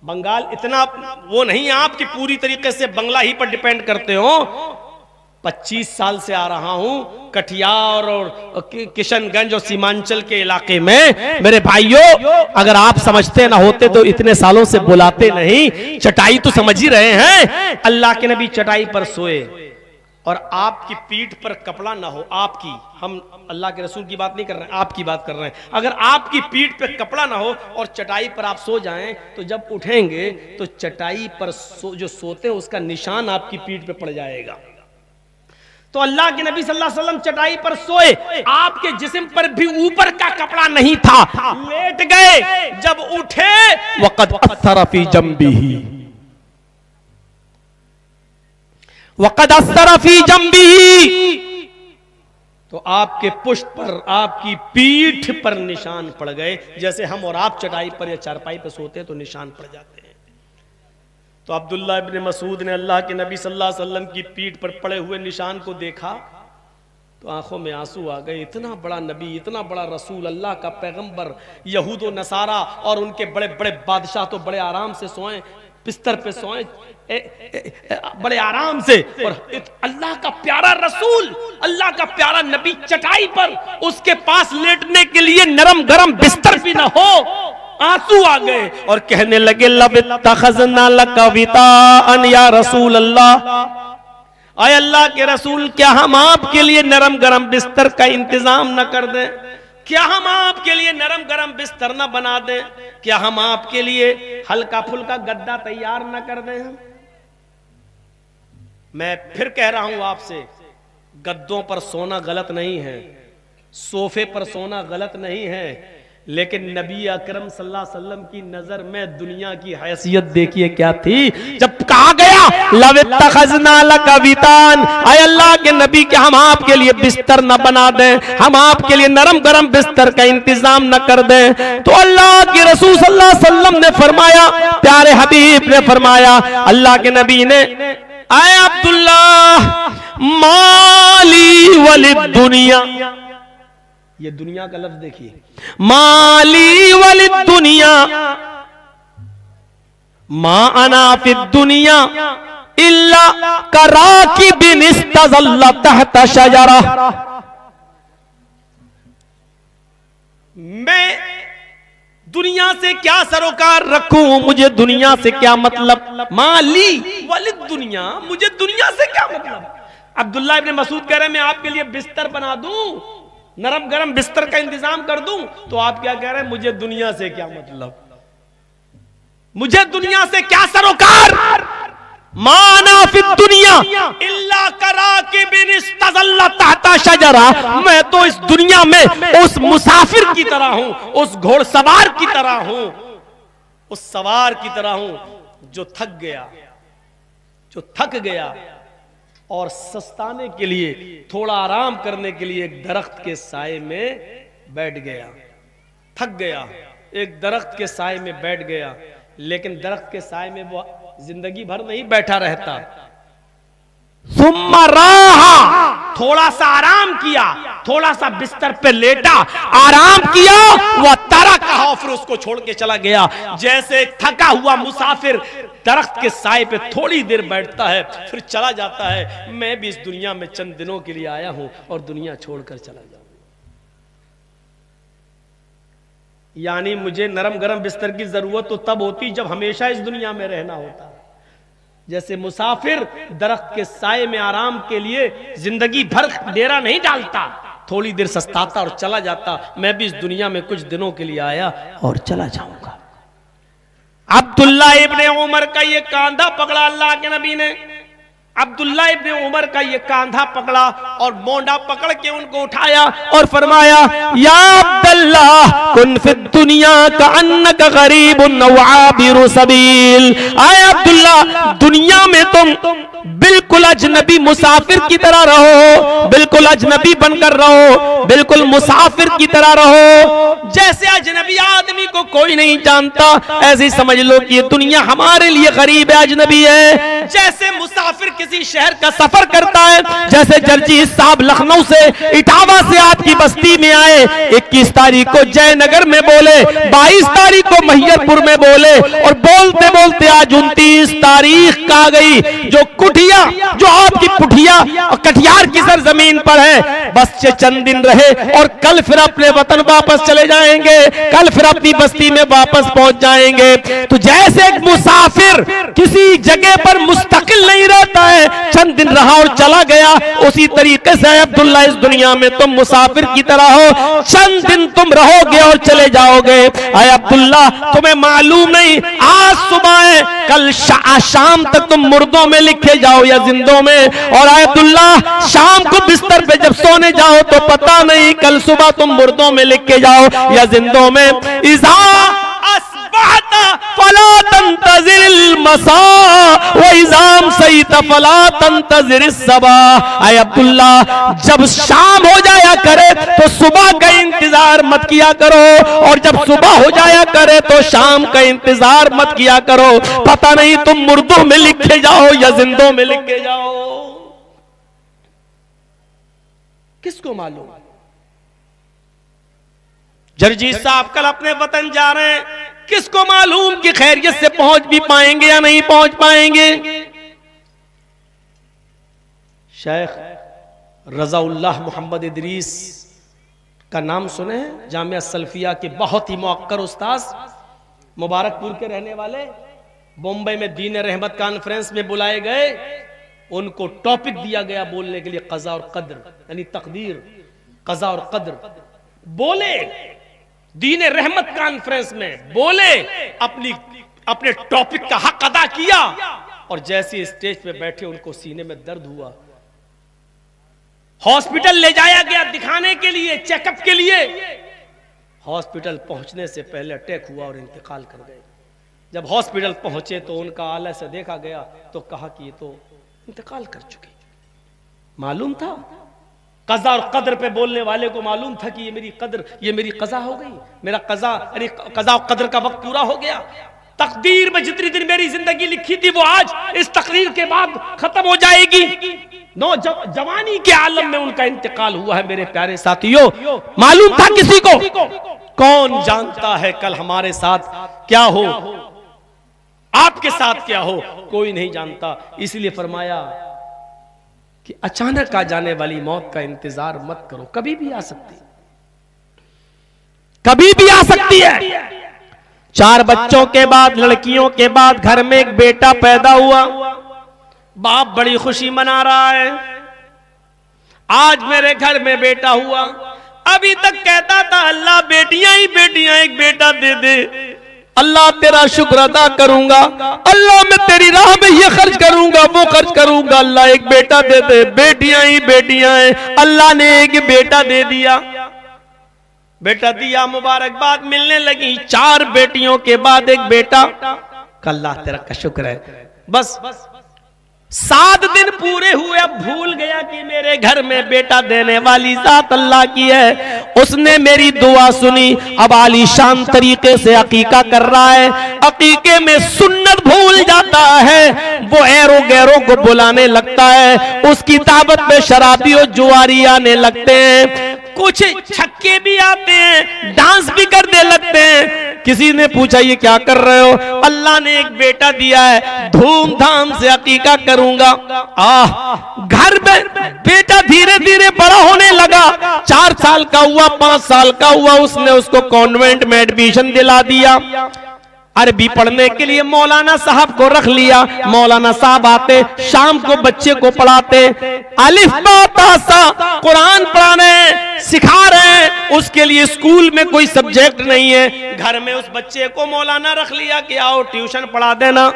बंगाल इतना वो नहीं है आपकी पूरी तरीके से बंगला ही पर डिपेंड करते हो। 25 साल से आ रहा हूं कटिहार और किशनगंज और सीमांचल के इलाके में। मेरे भाइयों, अगर आप समझते ना होते तो इतने सालों से बुलाते नहीं। चटाई तो समझ ही रहे हैं। अल्लाह के नबी चटाई पर सोए और आपकी पीठ पर कपड़ा ना हो, आपकी, हम अल्लाह के रसूल की बात नहीं कर रहे हैं, आपकी बात कर रहे हैं। अगर आपकी पीठ पे कपड़ा ना हो और चटाई पर आप सो जाएं तो जब उठेंगे तो चटाई पर जो सोते हैं उसका निशान आपकी पीठ पे पड़ जाएगा। तो अल्लाह के नबी सल्लल्लाहु अलैहि वसल्लम चटाई पर सोए, आपके जिस्म पर भी ऊपर का कपड़ा नहीं था, लेट गए। जब उठे वक़द अस्सरा फी जंबिही, वक़द अस्सरा फी जंबिही, तो आपके पुष्ट पर, आपकी पीठ पर निशान पड़ गए। जैसे हम और आप चटाई पर या चारपाई पर सोते हैं तो निशान पड़ जाते हैं। तो अब्दुल्ला इब्न मसूद ने अल्लाह के नबी सल्लल्लाहु अलैहि वसल्लम की पीठ पर पड़े हुए निशान को देखा तो आंखों में आंसू आ गए। इतना बड़ा नबी, इतना बड़ा रसूल, अल्लाह का पैगंबर, यहूद व नसारा और उनके बड़े बड़े बादशाह तो बड़े आराम से सोए, बिस्तर पे सोए बड़े आराम से, और अल्लाह का प्यारा रसूल, अल्लाह का प्यारा नबी चटाई पर, उसके पास लेटने के लिए नरम गरम बिस्तर भी ना हो। आंसू आ गए और कहने लगे लब तखज़ना लकवितान या रसूल अल्लाह, आए अल्लाह के रसूल, क्या हम आपके लिए नरम गरम बिस्तर का इंतजाम न कर दें? क्या हम आपके लिए नरम गरम बिस्तर न बना दें? क्या हम आपके लिए हल्का फुल्का गद्दा तैयार न कर दें? हम, मैं फिर कह रहा हूं आपसे, गद्दों पर सोना गलत नहीं है, सोफे पर सोना गलत नहीं है, लेकिन नबी अकरम सल्लल्लाहु अलैहि वसल्लम की नजर में दुनिया की हैसियत देखिए क्या थी। जब कहा गया लवित्तखज़ना लकवितान, आय अल्लाह के नबी के हम आपके लिए बिस्तर न बना दें, हम आपके लिए नरम गरम बिस्तर का इंतजाम न कर दें, तो अल्लाह के रसूल सल्लल्लाहु अलैहि वसल्लम ने फरमाया, प्यारे हबीब ने फरमाया, अल्लाह के नबी ने, आय अब्दुल्ला माली वलिद दुनिया, ये दुनिया का लफ्ज देखिए, माली वलिद दुनिया मा अना फिद दुनिया इल्ला कराकिबिन इस्तज़ल्ला तहता शजरा, मैं दुनिया से क्या सरोकार रखूं, मुझे दुनिया से क्या मतलब, माली वलिद दुनिया, मुझे दुनिया से क्या मतलब। अब्दुल्ला इब्न मसूद कह रहे हैं मैं आपके लिए बिस्तर बना दूं, नरम गरम बिस्तर का इंतजाम कर दूं, तो आप क्या कह रहे हैं, मुझे दुनिया से क्या मतलब, मुझे दुनिया से क्या सरोकार, माना फिद दुनिया इल्ला कराकिबिन इस्तज़ल्ला तहता शजरा, मैं तो इस दुनिया में उस मुसाफिर की तरह हूं, उस घोड़सवार की तरह हूं, उस सवार की तरह हूं जो थक गया और सस्ताने के लिए, थोड़ा आराम करने के लिए एक दरख्त के साए में बैठ गया, थक गया, एक दरख्त के साए में बैठ गया, लेकिन दरख्त के साए में वो जिंदगी भर नहीं बैठा रहता। सुम्मा राहा, थोड़ा सा आराम किया, थोड़ा सा बिस्तर पे लेटा, आराम किया, वह तारा कहा, फिर उसको छोड़ के चला गया। जैसे थका हुआ मुसाफिर दरख्त के साए पे थोड़ी देर बैठता है फिर चला जाता है, मैं भी इस दुनिया में चंद दिनों के लिए आया हूं और दुनिया छोड़कर चला जाऊंगा। यानी मुझे नरम गरम बिस्तर की जरूरत तो तब होती जब हमेशा इस दुनिया में रहना होता। जैसे मुसाफिर दरख्त के साए में आराम के लिए जिंदगी भर डेरा नहीं डालता, थोड़ी देर सस्ताता और चला जाता, मैं भी इस दुनिया में कुछ दिनों के लिए आया और चला जाऊंगा। अब्दुल्ला इब्ने उमर का ये कांधा पकड़ा अल्लाह के नबी ने, अब्दुल्ला इब्ने उमर का ये कांधा पकड़ा और मोंडा पकड़ के उनको उठाया और फरमाया, या अब्दुल्ला कुन फिद दुनिया का अन्नका गरीबुन व आबिरु सबील, आए अब्दुल्ला दुनिया में तुम बिल्कुल अजनबी मुसाफिर की तरह रहो, बिल्कुल अजनबी बनकर रहो, बिल्कुल मुसाफिर की तरह रहो। जैसे अजनबी आदमी को कोई नहीं जानता, ऐसे ही समझ लो कि ये दुनिया हमारे लिए गरीब है, अजनबी है। जैसे मुसाफिर किसी शहर का सफर करता है, जैसे जर्जी साहब लखनऊ से इटावा से आपकी बस्ती में आए, 21 तारीख को जयनगर में बोले, 22 तारीख को मैहरपुर में बोले, और बोलते बोलते आज 29 तारीख का गई, जो कुटिया, जो आपकी पुठिया और कटिहार की सरजमीन पर है, बस से चंद दिन रहे और कल फिर अपने वतन वापस चले जाएंगे, कल फिर अपनी बस्ती में वापस पहुंच जाएंगे। तो जैसे एक मुसाफिर किसी जगह पर मुस्तकिल नहीं रहता है, चंद दिन रहा और चला गया, उसी तरीके से अब्दुल्ला इस दुनिया में तुम मुसाफिर की तरह हो, चंद दिन तुम रहोगे और चले जाओगे। अय अब्दुल्ला तुम्हें मालूम नहीं आज सुबह है, कल शाम तक तुम मुर्दों में लिखे जाओ या जिंदों में, और अब्दुल्ला शाम को बिस्तर पे जब सोने जाओ तो पता नहीं कल सुबह तुम मुर्दों में लिखे जाओ या जिंदों में। इज़ा अस्बहता फला तंतज़िरिल मसा व इज़ाम सईत फला तंतज़िरिस सबा। ऐ अब्दुल्ला, जब शाम हो जाया करे तो सुबह का इंतजार मत किया करो, और जब सुबह हो जाया करे तो शाम का इंतजार मत किया करो। पता नहीं तुम मुर्दों में लिखे जाओ या जिंदों में लिखे जाओ, किसको मालूम। जरजीत साहब कल अपने वतन जा रहे हैं, किसको मालूम कि खैरियत से पहुंच भी पाएंगे या नहीं पहुंच पाएंगे। शेख रज़ाउल्लाह मोहम्मद इदरीस का नाम सुने हैं, जामिया सल्फिया के बहुत ही मुअक्कर उस्ताद, मुबारकपुर के रहने वाले, बॉम्बे में दीन रहमत कॉन्फ्रेंस में बुलाए गए। उनको टॉपिक दिया गया बोलने के लिए क़ज़ा और क़द्र, यानी तकदीर, क़ज़ा और क़द्र। बोले दीन रहमत कॉन्फ्रेंस में, बोले अपने टॉपिक का हक अदा किया, और जैसे स्टेज पे बैठे उनको सीने में दर्द हुआ। हॉस्पिटल ले जाया गया दिखाने के लिए, चेकअप के लिए। हॉस्पिटल पहुंचने से पहले अटैक हुआ और इंतकाल कर गए। जब हॉस्पिटल पहुंचे तो उनका आला से देखा गया तो कहा कि ये तो इंतकाल कर चुके। मालूम था, क़ज़ा और क़द्र पे बोलने वाले को मालूम था कि ये मेरी क़द्र, ये मेरी क़ज़ा हो गई, मेरा क़ज़ा अरे क़ज़ा और क़द्र का वक्त पूरा हो गया। तकदीर में जितनी दिन मेरी जिंदगी लिखी थी वो आज इस तकदीर के बाद खत्म हो जाएगी। जवानी के आलम में उनका इंतकाल हुआ है। मेरे प्यारे साथियों, मालूम था किसी को? कौन जानता है कल हमारे साथ क्या हो, आपके साथ क्या हो, कोई नहीं जानता। इसलिए फरमाया कि अचानक आ जाने वाली मौत का इंतजार मत करो, कभी भी आ सकती है, कभी भी आ सकती है। 4 बच्चों के बाद, लड़कियों के बाद घर में एक बेटा पैदा हुआ। बाप बड़ी खुशी मना रहा है, आज मेरे घर में बेटा हुआ। अभी तक कहता था अल्लाह बेटियां ही बेटियां, एक बेटा दे दे, अल्लाह तेरा शुक्र अदा करूंगा, अल्लाह मैं तेरी राह में ये खर्च करूंगा, वो खर्च करूंगा, अल्लाह एक बेटा दे दे। बेटियां ही बेटियां हैं, अल्लाह ने एक बेटा दे दिया। बेटा दिया, मुबारकबाद मिलने लगी। 4 बेटियों के बाद एक बेटा, अल्लाह तेरा का शुक्र है। बस 7 दिन पूरे हुए, अब भूल गया कि मेरे घर में बेटा देने वाली जात अल्लाह की है। उसने मेरी दुआ सुनी, अब आलीशान तरीके से अकीका कर रहा है। अकीके में सुन्नत भूल जाता है, वो ऐरों गैरों को बुलाने लगता है। उसकी दावत में शराबी और जुआरी आने लगते हैं, कुछ छक्के भी आते हैं, डांस भी करने लगते हैं। किसी ने पूछा ये क्या कर रहे हो? अल्लाह ने एक बेटा दिया है, धूमधाम से अकीका करूंगा। घर में बेटा धीरे धीरे बड़ा होने लगा। 4 साल का हुआ, 5 साल का हुआ, उसने उसको कॉन्वेंट में एडमिशन दिला दिया। अरबी पढ़ने के लिए मौलाना साहब को रख लिया। मौलाना साहब आते, शाम को बच्चे को पढ़ाते, अलिफ बा ता सा कुरान पढ़ाने सिखा रहे हैं। उसके लिए स्कूल में कोई सब्जेक्ट नहीं है, घर में उस बच्चे को मौलाना रख लिया कि आओ ट्यूशन पढ़ा देना।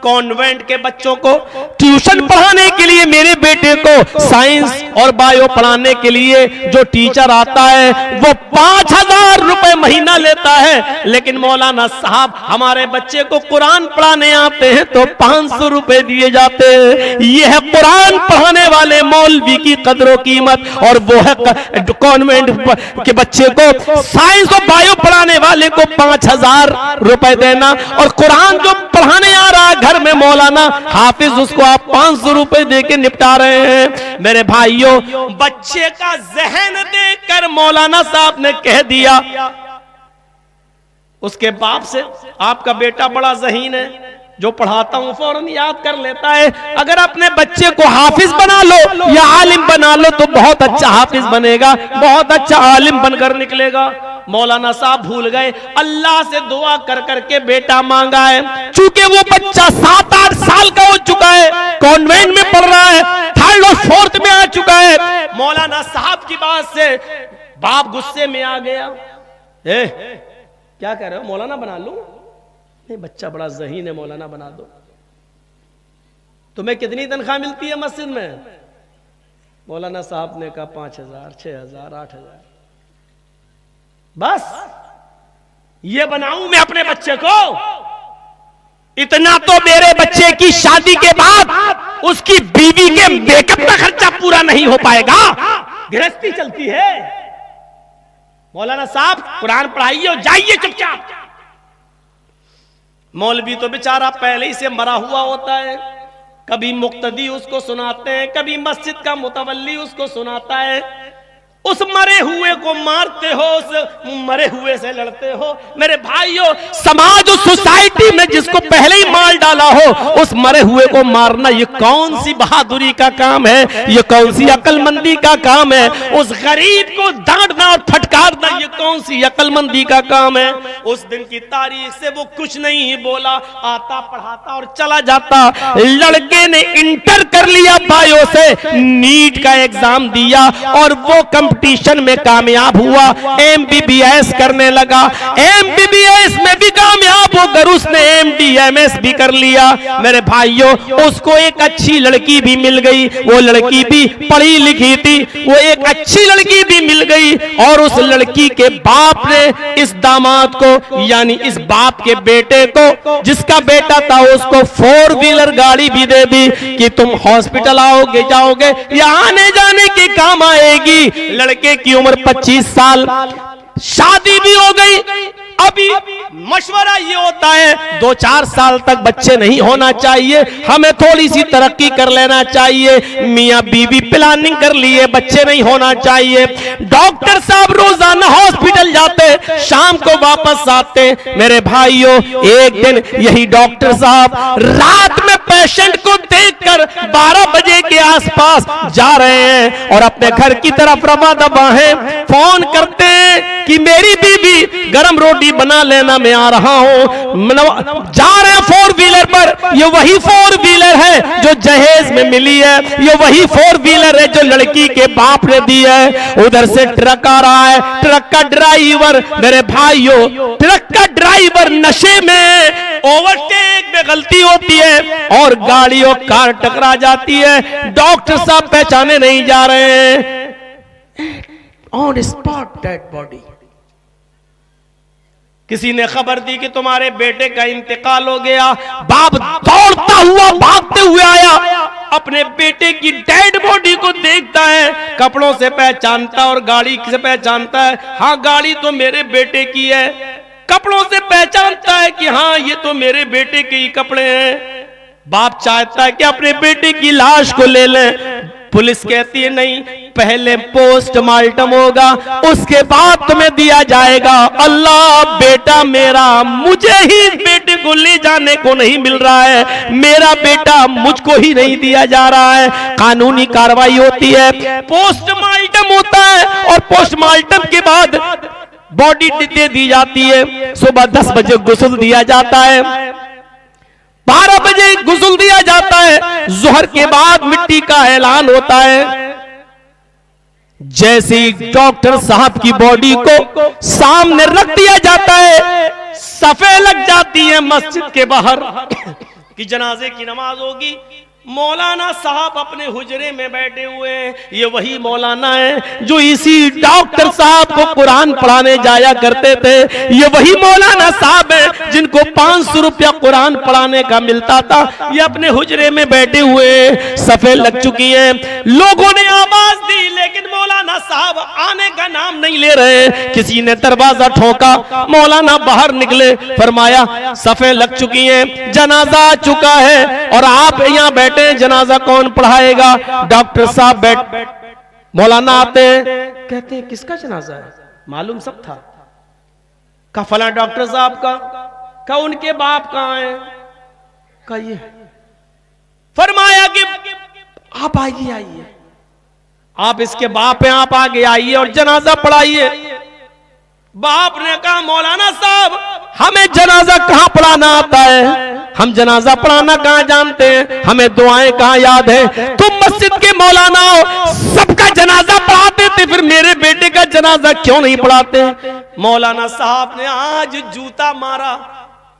कॉन्वेंट के बच्चों को ट्यूशन पढ़ाने के लिए मेरे बेटे को साइंस और बायो पढ़ाने के लिए जो टीचर आता है वो 5000 रुपए महीना लेता है, लेकिन मौलाना साहब हमारे बच्चे को कुरान पढ़ाने आते हैं तो 500 रुपए दिए जाते हैं। यह है कुरान पढ़ाने वाले मौलवी की कदर कीमत, और वो है कॉन्वेंट के बच्चे को साइंस और बायो पढ़ाने वाले को 5000 रुपए देना। और कुरान जो पढ़ाने आ रहा है घर में मौलाना हाफिज, उसको आप 500 रुपए दे के निपटा रहे हैं। मेरे भाइयों, बच्चे का जहन देखकर मौलाना साहब ने कह दिया उसके बाप से, आपका बेटा बड़ा ज़हीन है, जो पढ़ाता हूं फौरन याद कर लेता है। अगर अपने बच्चे को हाफिज बना लो या आलिम बना लो तो बहुत अच्छा हाफिज बनेगा, बहुत अच्छा आलिम बनकर निकलेगा। मौलाना साहब भूल गए, अल्लाह से दुआ कर करके बेटा मांगा है। चूंकि वो बच्चा 7-8 साल का हो चुका है, कॉन्वेंट में पढ़ रहा है, 3rd और 4th में आ चुका है। मौलाना साहब की बात से बाप गुस्से में आ गया, क्या कह रहे हो, मौलाना बना लूं? नहीं, बच्चा बड़ा ज़हीन है, मौलाना बना दो। तुम्हें कितनी तनख्वाह मिलती है मस्जिद में? मौलाना साहब ने कहा 5000, 6000, 8000। बस ये बनाऊं मैं अपने बच्चे को? इतना तो मेरे बच्चे की शादी के बाद उसकी बीवी के मेकअप का खर्चा पूरा नहीं हो पाएगा। गृहस्थी चलती है। मौलाना साहब कुरान पढ़ाइए और जाइए चुपचाप। मौलवी तो बेचारा पहले ही से मरा हुआ होता है। कभी मुक्तदी उसको सुनाते हैं, कभी मस्जिद का मुतवल्ली उसको सुनाता है। उस मरे हुए को मारते हो, उस मरे हुए से लड़ते हो। मेरे भाइयों, समाज उस सोसाइटी में जिसको पहले ही मार डाला हो, उस मरे हुए को मारना ये कौन सी बहादुरी का काम है? ये कौन सी अक्लमंदी का काम है? उस गरीब को डांटना और फटकारना ये कौन सी अक्लमंदी का काम है? उस दिन की तारीख से वो कुछ नहीं बोला, आता पढ़ाता और चला जाता। लड़के ने इंटर कर लिया बायो से, नीट का एग्जाम दिया और वो कंपटीशन में कामयाब हुआ, एमबीबीएस करने लगा। एमबीबीएस में भी कामयाब होकर उसने एमडीएमएस भी कर लिया। मेरे भाइयों, उसको एक अच्छी लड़की भी मिल गई। वो लड़की भी पढ़ी लिखी थी, वो एक अच्छी लड़की भी मिल गई। और उस लड़की के बाप ने इस दामाद को, यानी इस बाप के बेटे को, जिसका बेटा था, उसको 4 व्हीलर गाड़ी भी दे दी कि तुम हॉस्पिटल आओगे जाओगे या आने जाने के काम आएगी। लड़के की उम्र 25 साल, शादी भी हो गई। अभी मशवरा ये होता है 2-4 साल तक बच्चे नहीं होना चाहिए, हमें थोड़ी सी तरक्की कर लेना चाहिए। मियां बीवी प्लानिंग कर लिए, बच्चे नहीं होना चाहिए। डॉक्टर साहब रोजाना हॉस्पिटल जाते, शाम को वापस आते। मेरे भाइयों, एक दिन यही डॉक्टर साहब रात में पेशेंट को देखकर 12 बजे के आसपास जा रहे हैं और अपने घर की तरफ रवा दबा है। फोन करते हैं कि मेरी बीवी गरम रोटी बना लेना, मैं आ रहा हूं। जा रहे हैं 4 व्हीलर पर। ये वही 4 व्हीलर है जो जहेज में मिली है, ये वही 4 व्हीलर है जो लड़की के बाप ने दी है। उधर से ट्रक आ रहा है, ट्रक का ड्राइवर, मेरे भाइयों, ट्रक का ड्राइवर नशे में, ओवरटेक में गलती होती है और गाड़ी और कार टकरा जाती है। डॉक्टर साहब पहचाने नहीं जा रहे हैं। On spot dead body. किसी ने खबर दी कि तुम्हारे बेटे का इंतकाल हो गया। बाप दौड़ता हुआ भागते हुए आया, अपने बेटे की डेड बॉडी को देखता है, कपड़ों से पहचानता और गाड़ी से पहचानता है। हाँ, गाड़ी तो मेरे बेटे की है। कपड़ों से पहचानता है कि हाँ, ये तो मेरे बेटे के ही कपड़े हैं। बाप चाहता है कि अपने बेटे की लाश को ले ले। पुलिस कहती है नहीं, पहले पोस्टमार्टम होगा, उसके बाद तुम्हें दिया जाएगा। अल्लाह, बेटा मेरा, मुझे ही बेटे को ले जाने को नहीं मिल रहा है, मेरा बेटा मुझको ही नहीं दिया जा रहा है। कानूनी कार्रवाई होती है, पोस्टमार्टम होता है और पोस्टमार्टम के बाद बॉडी दे दी जाती है। सुबह 10 बजे गुस्ल दिया जाता है, 12 बजे गुस्ल दिया जाता है। जोहर के बाद मिट्टी का ऐलान होता है। जैसे ही डॉक्टर साहब की बॉडी को सामने रख दिया जाता है, सफे लग जाती है मस्जिद के बाहर कि जनाजे की नमाज होगी। मौलाना साहब अपने हुजरे में बैठे हुए हैं। ये वही मौलाना है जो इसी डॉक्टर साहब को कुरान पढ़ाने जाया करते थे। ये वही मौलाना साहब है जिनको 500 रुपया कुरान पढ़ाने का मिलता था। ये अपने हुजरे में बैठे हुए हैं, सफे लग चुकी है। लोगों ने आवाज दी लेकिन मौलाना साहब आने का नाम नहीं ले रहे। किसी ने दरवाजा ठोका, मौलाना बाहर निकले, फरमाया सफे लग चुकी है, जनाजा आ चुका है और आप यहाँ बैठे, जनाजा कौन पढ़ाएगा? डॉक्टर साहब बैठ, मौलाना आते हैं, कहते हैं किसका जनाजा है? मालूम सब था। का फला डॉक्टर साहब का उनके बाप कहाँ है? का ये। फरमाया कि आप आइए, आप इसके बाप हैं, आप आगे आइए और जनाजा पढ़ाइए। बाप ने कहा मौलाना साहब, हमें जनाजा कहां पढ़ाना आता है, हम जनाजा पढ़ाना कहां जानते हैं, हमें दुआएं कहां याद है। तुम मस्जिद के मौलाना हो, सबका जनाजा पढ़ाते थे, फिर मेरे बेटे का जनाजा क्यों नहीं पढ़ाते? मौलाना साहब ने आज जूता मारा।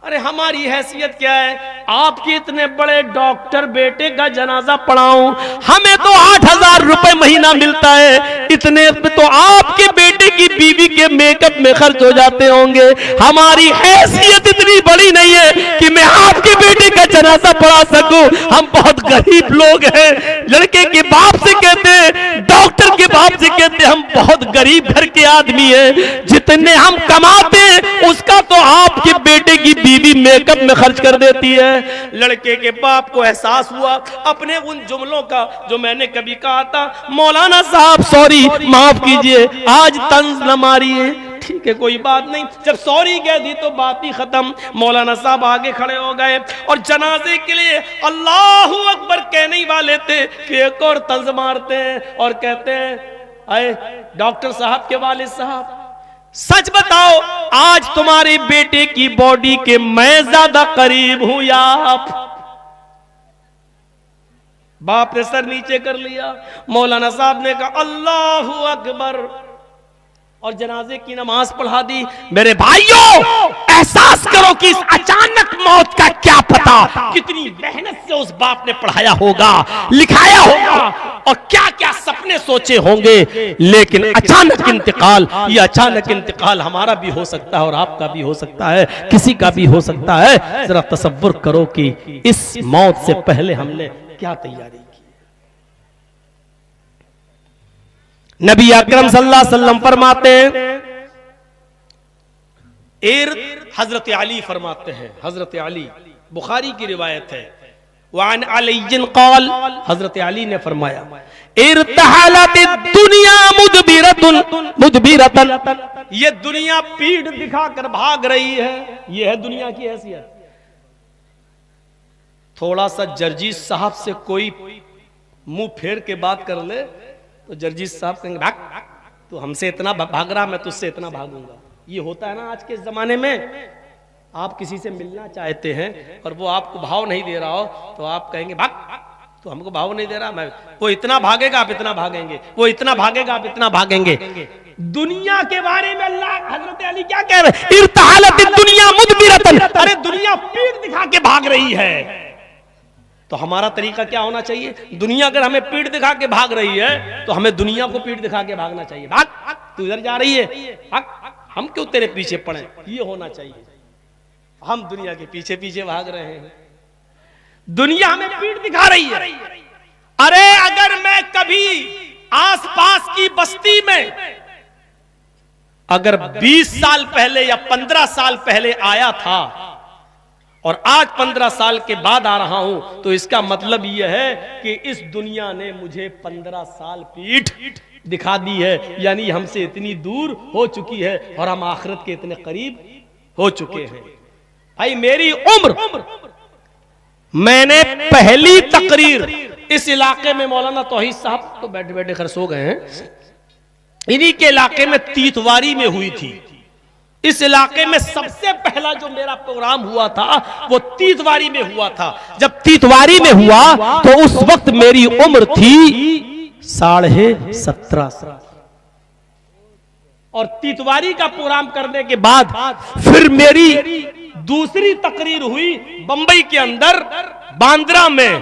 अरे हमारी हैसियत क्या है? आपके इतने बड़े डॉक्टर बेटे का जनाजा पढ़ाऊं, हमें तो 8,000 रुपए महीना मिलता है, इतने पे तो आपके बेटे की बीवी के मेकअप में खर्च हो जाते होंगे। हमारी हैसियत इतनी बड़ी नहीं है कि मैं आपके बेटे का जनाजा पढ़ा सकूं। हम बहुत गरीब लोग हैं। लड़के के बाप से कहते हैं, डॉक्टर के बाप से कहते हैं, हम बहुत गरीब घर के आदमी हैं, जितने हम कमाते हैं उसका तो आपके बेटे की बीवी मेकअप में खर्च कर देती है। लड़के के बाप को एहसास हुआ अपने उन जुमलों का जो मैंने कभी कहा था, मौलाना साहब सॉरी, माफ कीजिए, आज तंज न मारिए। ठीक है, कोई बात नहीं। जब सॉरी कह दी तो बात ही खत्म। मौलाना साहब आगे खड़े हो गए और जनाजे के लिए अल्लाहू अकबर कहने ही वाले थे कि एक और तंज मारते हैं और कहते हैं, अरे डॉक्टर साहब के वालिद साहब, सच बताओ आज तुम्हारे बेटे की बॉडी के मैं ज्यादा करीब हूं या आप? बाप ने सर नीचे कर लिया। मौलाना साहब ने कहा अल्लाहू अकबर और जनाजे की नमाज पढ़ा दी। मेरे भाइयों, एहसास करो कि इस अचानक मौत का क्या पता कितनी मेहनत से उस बाप ने पढ़ाया होगा, लिखाया होगा और क्या क्या सपने सोचे होंगे। लेकिन अचानक इंतकाल, ये अचानक इंतकाल हमारा भी हो सकता है और आपका भी हो सकता है, किसी का भी हो सकता है। जरा तसव्वुर करो कि इस मौत से पहले हमने क्या तैयारी की। नबी अकरम सल्लल्लाहु अलैहि वसल्लम फरमाते हैं, हजरत अली फरमाते हैं, हजरत अली, बुखारी की रिवायत है, वान अलीन क़ाल, हजरत अली ने फरमाया, इर्तहलत दुनिया मुदबिरतन, ये दुनिया पीठ दिखाकर भाग रही है। ये है दुनिया की हैसियत। थोड़ा सा जर्जीस साहब से कोई मुंह फेर के बात कर ले तो जर्जीस साहब कहेंगे, भाग, तो हमसे इतना भाग रहा, मैं तुझसे इतना भागूंगा। ये होता है ना आज के जमाने में। आप किसी से मिलना चाहते हैं और वो आपको भाव नहीं दे रहा हो तो आप कहेंगे भाग, तो हमको भाव नहीं दे रहा, मैं, वो इतना भागेगा आप इतना भागेंगे, वो इतना भागेगा आप इतना भागेंगे। दुनिया के बारे में अल्लाह हजरत अली क्या कह रहे हैं, इर्तहलत दुनिया मुदबिरतन, अरे दुनिया पीठ दिखा के भाग रही है। तो हमारा तरीका क्या होना चाहिए? दुनिया अगर हमें पीठ दिखा के भाग रही है तो हमें दुनिया को पीठ दिखा के भागना चाहिए। भाग, तू इधर जा रही है, भाग, हम क्यों तेरे पीछे पड़े, ये होना चाहिए। हम दुनिया के पीछे पीछे भाग रहे हैं, दुनिया हमें पीठ दिखा रही है। अरे अगर मैं कभी आसपास की बस्ती में अगर 20 साल पहले या 15 साल पहले आया था और आज 15 साल के बाद आ रहा हूं, तो इसका मतलब यह है कि इस दुनिया ने मुझे 15 साल पीठ दिखा दी है, यानी हमसे इतनी दूर हो चुकी है और हम आखिरत के इतने करीब हो चुके हैं। भाई मेरी उम्र, मैंने पहली तकरीर इस इलाके में, मौलाना तौहीद साहब तो बैठे बैठे खर सो गए हैं, इन्हीं के इलाके में तीतवारी में हुई थी। इस इलाके में सबसे पहला जो मेरा प्रोग्राम हुआ था वो तीतवारी में हुआ था। जब तीतवारी में हुआ तो उस वक्त मेरी उम्र थी 17.5 और तीतवारी का प्रोग्राम करने के बाद फिर मेरी दूसरी तकरीर हुई बंबई के अंदर बांद्रा में।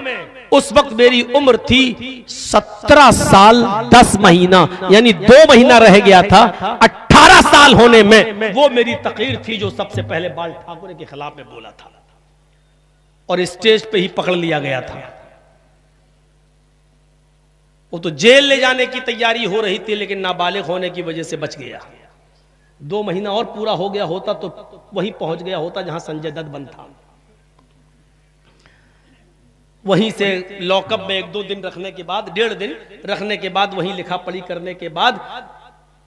उस वक्त मेरी उम्र थी 17 साल 10 महीना, यानी 2 महीना रह गया था 18 साल होने में। वो मेरी तकरीर थी जो सबसे पहले बाल ठाकुर के खिलाफ में बोला था और स्टेज पे ही पकड़ लिया गया था। वो तो जेल ले जाने की तैयारी हो रही थी, लेकिन नाबालिग होने की वजह से बच गया। 2 महीना और पूरा हो गया होता तो वहीं पहुंच गया होता जहां संजय दत्त बंद था। वहीं से लॉकअप में 1-2 दिन रखने के बाद, 1.5 दिन रखने के बाद, वहीं लिखा पढ़ी करने के बाद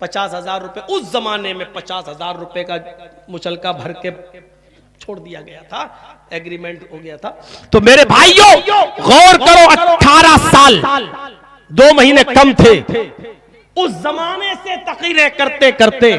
50,000 रुपए, उस जमाने में 50,000 रुपए का मुचलका भर के छोड़ दिया गया था, एग्रीमेंट हो गया था। तो मेरे भाइयों गौर करो, 18 साल 2 महीने कम थे उस जमाने से तकरीरें करते करते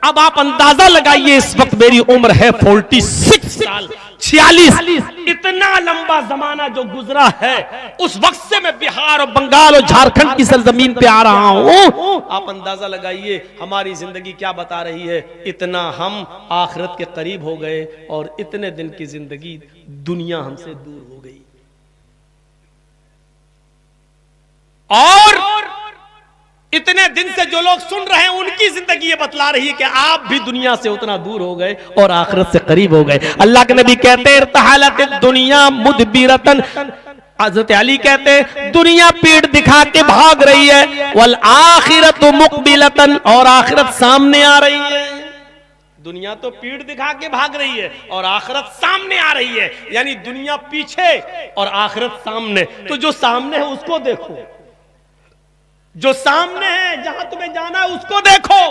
अब आप अंदाजा लगाइए इस वक्त मेरी उम्र है 46। साल 46, इतना लंबा जमाना जो गुजरा है, उस वक्त से मैं बिहार और बंगाल और झारखंड की सरजमीन पे आ रहा हूं। आप अंदाजा लगाइए हमारी जिंदगी क्या बता रही है। इतना हम आखिरत के करीब हो गए और इतने दिन की जिंदगी दुनिया हमसे दूर हो गई। और इतने दिन से जो लोग सुन रहे हैं उनकी जिंदगी ये बतला रही है कि आप भी दुनिया से उतना दूर हो गए और आखिरत से करीब हो गए। अल्लाह के नबी कहते हैं इर्तहालत दुनिया मुदबिरतन, हज़रत अली कहते हैं दुनिया पीठ दिखा के भाग रही है, वल आखिरत मुक़बिलतन, और आखिरत सामने आ रही है। दुनिया तो पीठ दिखा के भाग रही है और आखिरत सामने आ रही है, यानी दुनिया पीछे और आखिरत सामने। तो जो सामने है उसको देखो, जो सामने है जहां तुम्हें जाना है उसको देखो।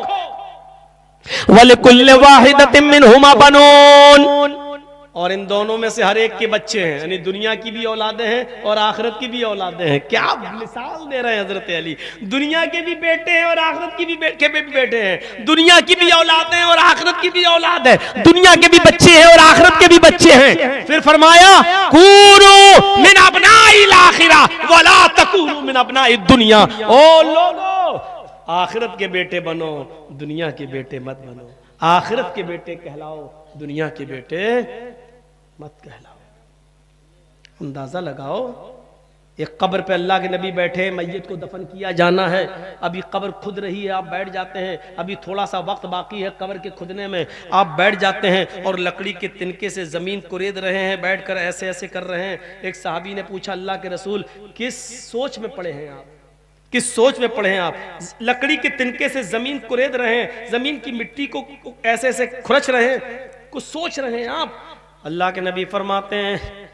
वलिकुल्लि वाहिदतिन मिनहुमा बनून, और इन दोनों में से हर एक के बच्चे हैं, यानी दुनिया की भी औलादे हैं और आखिरत की भी औलादे हैं। क्या मिसाल दे रहे हैं हजरत अली, दुनिया के भी बेटे हैं और आखिरत की भी बेटे हैं, दुनिया की भी औलाद हैं और आखिरत की भी औलाद है, दुनिया के भी बच्चे हैं और आखिरत के भी बच्चे हैं। फिर फरमाया कूनू मिन अबनाइल आखिरा वला तकूनू मिन अबनाइद दुनिया, ओ लोगो आखिरत के बेटे बनो, दुनिया के बेटे मत बनो। आखिरत के बेटे कहलाओ, दुनिया के बेटे मत कहलाओ। अंदाजा लगाओ, एक कब्र पे अल्लाह के नबी बैठे, मैयत को दफन किया जाना है, अभी कब्र खुद रही है, आप बैठ जाते हैं, अभी थोड़ा सा वक्त बाकी है कब्र के खुदने में, आप बैठ जाते हैं और लकड़ी के तिनके से जमीन कुरेद रहे हैं, बैठकर ऐसे ऐसे कर रहे हैं। एक सहाबी ने पूछा अल्लाह के रसूल किस सोच में पड़े हैं आप, किस सोच में पड़े हैं आप, लकड़ी के तिनके से जमीन कुरेद रहे हैं, जमीन की मिट्टी को ऐसे ऐसे खुरच रहे हैं, कुछ सोच रहे हैं आप। अल्लाह के नबी फरमाते हैं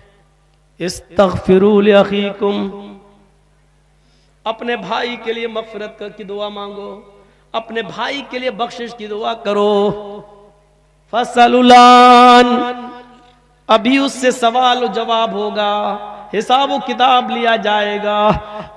इस्तगफिरू लिअखीकुम, अपने भाई के लिए मगफिरत की दुआ मांगो, अपने भाई के लिए बख्शिश की दुआ करो। फसलुलान, अभी उससे सवाल और जवाब होगा, हिसाब व किताब लिया जाएगा।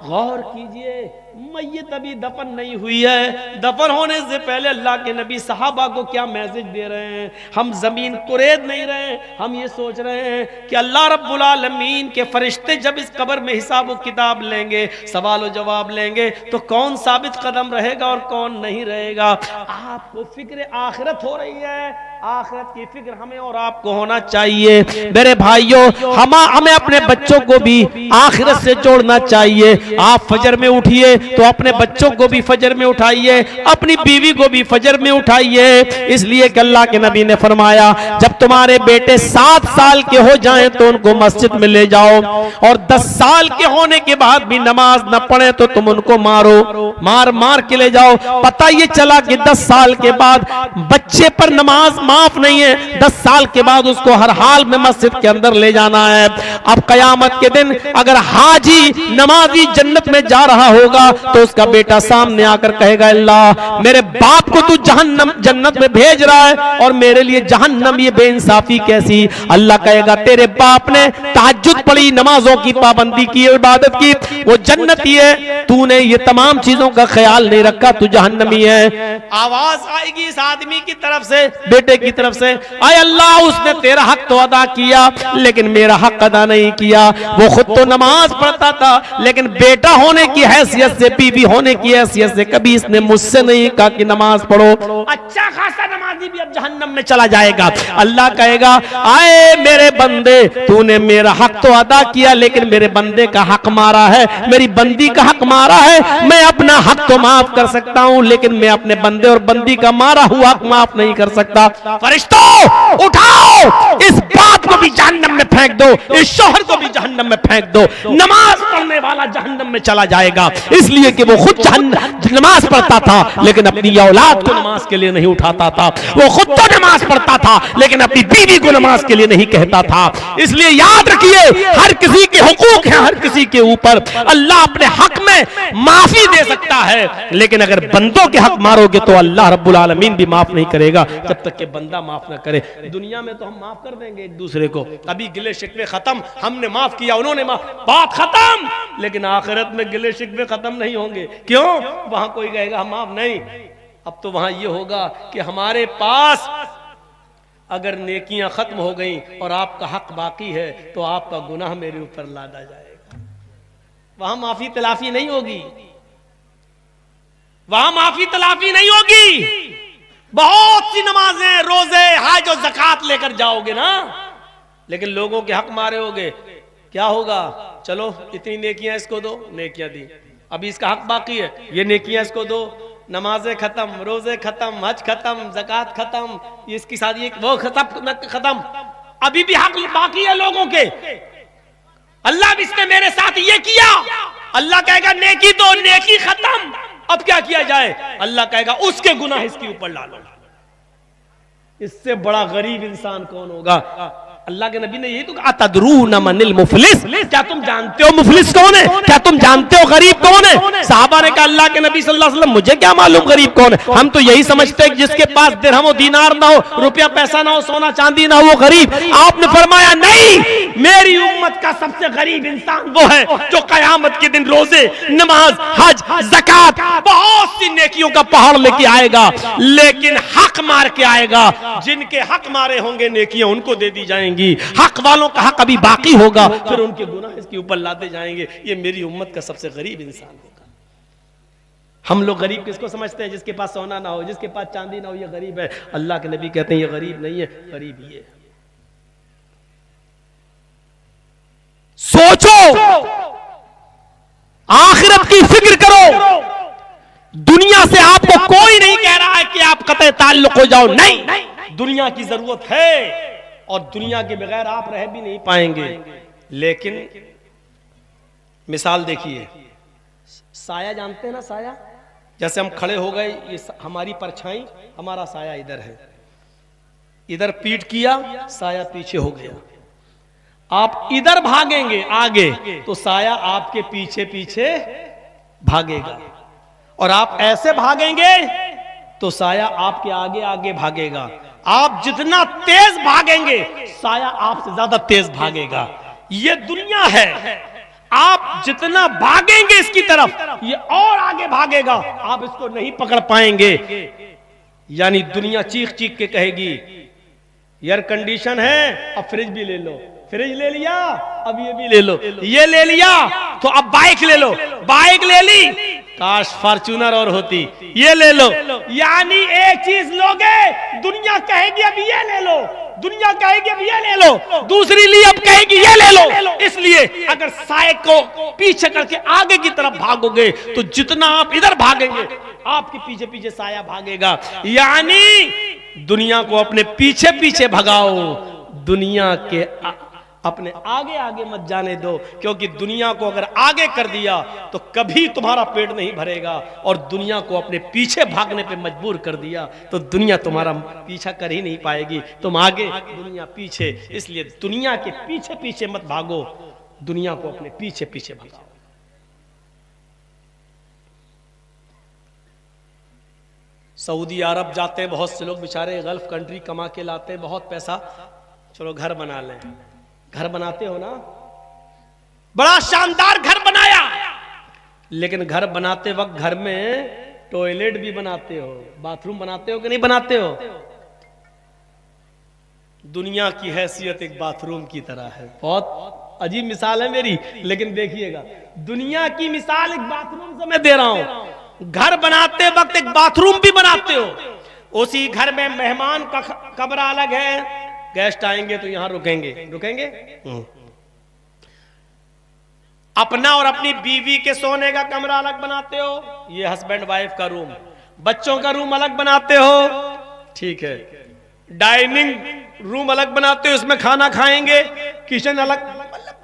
गौर कीजिए, मैयत अभी दफन नहीं हुई है, दफन होने से पहले अल्लाह के नबी सहाबा को क्या मैसेज दे रहे हैं। हम जमीन कुरेद नहीं रहे, हम ये सोच रहे हैं कि अल्लाह रब्बुल आलमीन के फरिश्ते जब इस कब्र में हिसाब व किताब लेंगे, सवाल व जवाब लेंगे, तो कौन साबित कदम रहेगा और कौन नहीं रहेगा। आपको फिक्र आखिरत हो रही है, आखिरत की फिक्र हमें और आपको होना चाहिए। मेरे भाइयों, हमें अपने बच्चों को भी आखिरत से जोड़ना चाहिए। आप फजर में उठिए तो अपने बच्चों को भी फजर में उठाइए, अपनी बीवी को भी फजर में उठाइए, इसलिए कि अल्लाह के नबी ने फरमाया जब तुम्हारे बेटे 7 साल के हो जाएं तो उनको मस्जिद में ले जाओ, और 10 साल के होने के बाद भी नमाज न पढ़े तो तुम उनको मारो, मार मार के ले जाओ। पता ये चला कि 10 साल के बाद बच्चे पर नमाज माफ नहीं है, 10 साल के बाद उसको हर हाल में मस्जिद के अंदर ले जाना है। अब कयामत के दिन अगर हाजी नमाजी जन्नत में जा रहा होगा तो उसका बेटा सामने आकर कहेगा अल्लाह मेरे बाप को तू जहन्नम जन्नत में भेज रहा है और मेरे लिए जहन्नम, ये बेइंसाफी कैसी। अल्लाह कहेगा तेरे बाप ने तहज्जुद पढ़ी, नमाजों की पाबंदी की, इबादत की, वो जन्नती है, तूने ये तमाम चीजों का ख्याल नहीं रखा, तू जहन्नमी है। आवाज आएगी इस आदमी की तरफ से, बेटे की तरफ से, आए अल्लाह उसने तेरा हक तो अदा किया लेकिन मेरा हक अदा नहीं किया। वो खुद तो नमाज पढ़ता था लेकिन बेटा होने की हैसियत से, बीवी होने की हैसियत से कभी इसने मुझसे नहीं कहा कि नमाज पढ़ो। अच्छा खासा नमाजी भी अब जहन्नम में चला जाएगा। अल्लाह कहेगा आए मेरे बंदे, तूने मेरा हक तो अदा किया लेकिन मेरे बंदे का हक मारा है, मेरी बंदी का हक मारा है। मैं अपना हक तो माफ कर सकता हूं लेकिन मैं अपने बंदे और बंदी का मारा हुआ हक माफ नहीं कर सकता। फरिश्तों उठाओ, इस बात को भी जहन्नम में फेंक दो, इस शोहर को भी जहन्नम में फेंक दो। नमाज पढ़ने वाला जहन्नम में चला जाएगा इसलिए कि वो खुद नमाज पढ़ता था लेकिन अपनी औलाद को नमाज के लिए नहीं उठाता था। वो खुद तो नमाज पढ़ता था लेकिन अपनी बीवी को नमाज के लिए नहीं कहता था। इसलिए याद रखिए हर किसी के हुकूक हैं, हर किसी के ऊपर अल्लाह अपने हक में माफी दे सकता है, लेकिन अगर बंदों के हक मारोगे तो अल्लाह रब्बुल आलमीन भी माफ नहीं करेगा जब तक कि बंदा माफ ना करे। दुनिया में तो हम माफ कर देंगे एक दूसरे को, अभी गिले शिकवे खत्म, हमने माफ किया उन्होंने माफ, बात खत्म। लेकिन आखिरत में गिले शिकवे खत्म नहीं होंगे। क्यों? वहां कोई कहेगा हम माफ नहीं। अब तो वहां ये होगा कि हमारे पास अगर नेकियां खत्म हो गई और आपका हक बाकी है तो आपका गुनाह मेरे ऊपर लादा जाएगा। वहां माफी तलाफी नहीं होगी, वहां माफी तलाफी नहीं होगी। बहुत सी नमाजें, रोजे, हज और ज़कात लेकर जाओगे ना, लेकिन लोगों के हक मारे होगे, क्या होगा? चलो इतनी नेकियां इसको दो, नेकियां दी, अभी इसका हक बाकी है, ये नेकियां इसको दो, नमाजें खत्म, रोजे खत्म, हज खत्म, ज़कात खत्म, इसकी शादी वो खत्म, अभी भी हक बाकी है लोगों के। अल्लाह भी इसने मेरे साथ ये किया, अल्लाह कहेगा नेकी दो, नेकी खत्म, अब क्या किया जाए? अल्लाह कहेगा उसके गुनाह इसके ऊपर डालो। इससे बड़ा गरीब इंसान कौन होगा? अल्लाह के नबी ने यही तो कहा, तदरूना मनिल मुफलिस, क्या तुम जानते हो मुफलिस कौन है? क्या तुम जानते हो गरीब कौन है? साहबा ने कहा अल्लाह के नबी सल्लल्लाहु अलैहि वसल्लम मुझे क्या मालूम गरीब कौन है, हम तो यही समझते हैं जिसके पास दिरहम और दीनार ना हो, रुपया पैसा ना हो, सोना चांदी ना हो, वो गरीब। आपने फरमाया नहीं, मेरी उम्मत का सबसे गरीब इंसान वो है जो कयामत के दिन रोजे, नमाज, हज, ज़कात, बहुत सी नेकियों का पहाड़ लेके आएगा, लेकिन हक मार के आएगा। जिनके हक मारे होंगे नेकियां उनको दे दी जाएंगी, हक वालों का हक अभी बाकी होगा, फिर उनके गुनाह इसके ऊपर लाते जाएंगे। ये मेरी उम्मत का सबसे गरीब इंसान होगा। हम लोग गरीब किसको समझते हैं? जिसके पास सोना ना हो, जिसके पास चांदी ना हो, ये गरीब है। अल्लाह के नबी कहते हैं ये गरीब नहीं है, गरीब ये है। सोचो, आखिरत की फिक्र करो। दुनिया से आपको कोई नहीं कह रहा है कि आप कतई ताल्लुक हो जाओ, नहीं, दुनिया की जरूरत है और दुनिया के बगैर आप रह भी नहीं पाएंगे। लेकिन मिसाल देखिए, साया जानते हैं ना, साया, जैसे हम खड़े हो गए, ये हमारी परछाई, हमारा साया इधर है, इधर पीठ किया, साया पीछे हो गया। आप इधर भागेंगे आगे तो साया आपके पीछे पीछे भागेगा, और आप ऐसे भागेंगे तो साया आपके आगे आगे भागेगा। आप जितना तेज भागेंगे साया आपसे ज्यादा तेज भागेगा। ये दुनिया है, आप जितना भागेंगे इसकी तरफ ये और आगे भागेगा, आप इसको नहीं पकड़ पाएंगे। यानी दुनिया चीख चीख के कहेगी एयर कंडीशन है, अब फ्रिज भी ले लो, फ्रिज ले लिया, अब ये भी ले लो, ये ले लिया तो अब बाइक ले लो, बाइक ले ली, काश फॉर्च्यूनर और होती, ये ले लो। यानी एक चीज लोगे, दुनिया कहेगी अब ये ले लो, दुनिया कहेगी अब ये ले लो, दूसरी ली अब कहेगी ये ले लो। इसलिए अगर साए को पीछे करके आगे की तरफ भागोगे तो जितना आप इधर भागेंगे आपके पीछे पीछे साया भागेगा। यानी दुनिया को अपने पीछे पीछे भगाओ, दुनिया के अपने आगे आगे मत जाने दो, क्योंकि दुनिया को अगर आगे कर दिया तो कभी तुम्हारा पेट नहीं भरेगा, और दुनिया को अपने पीछे भागने पे मजबूर कर दिया तो दुनिया तुम्हारा पीछा कर ही नहीं पाएगी। तुम आगे, दुनिया पीछे। इसलिए दुनिया के पीछे पीछे मत भागो, दुनिया को अपने पीछे पीछे भगाओ। सऊदी अरब जाते हैं बहुत से लोग बेचारे, गल्फ कंट्री कमा के लाते हैं बहुत पैसा, चलो घर बना लें। घर बनाते हो ना, बड़ा शानदार घर बनाया, लेकिन घर बनाते वक्त घर में टॉयलेट भी बनाते हो, बाथरूम बनाते हो कि नहीं बनाते हो? दुनिया की हैसियत एक बाथरूम की तरह है। बहुत अजीब मिसाल है मेरी, लेकिन देखिएगा, दुनिया की मिसाल एक बाथरूम से मैं दे रहा हूं। घर बनाते वक्त एक बाथरूम भी बनाते हो, उसी घर में मेहमान का कमरा अलग है, गेस्ट आएंगे तो यहां रुकेंगे, रुकेंगे। अपना और अपनी बीवी के सोने का कमरा अलग बनाते हो, ये हस्बैंड वाइफ का रूम, बच्चों का रूम अलग बनाते हो, ठीक है, डाइनिंग रूम अलग बनाते हो, इसमें खाना खाएंगे, किचन अलग,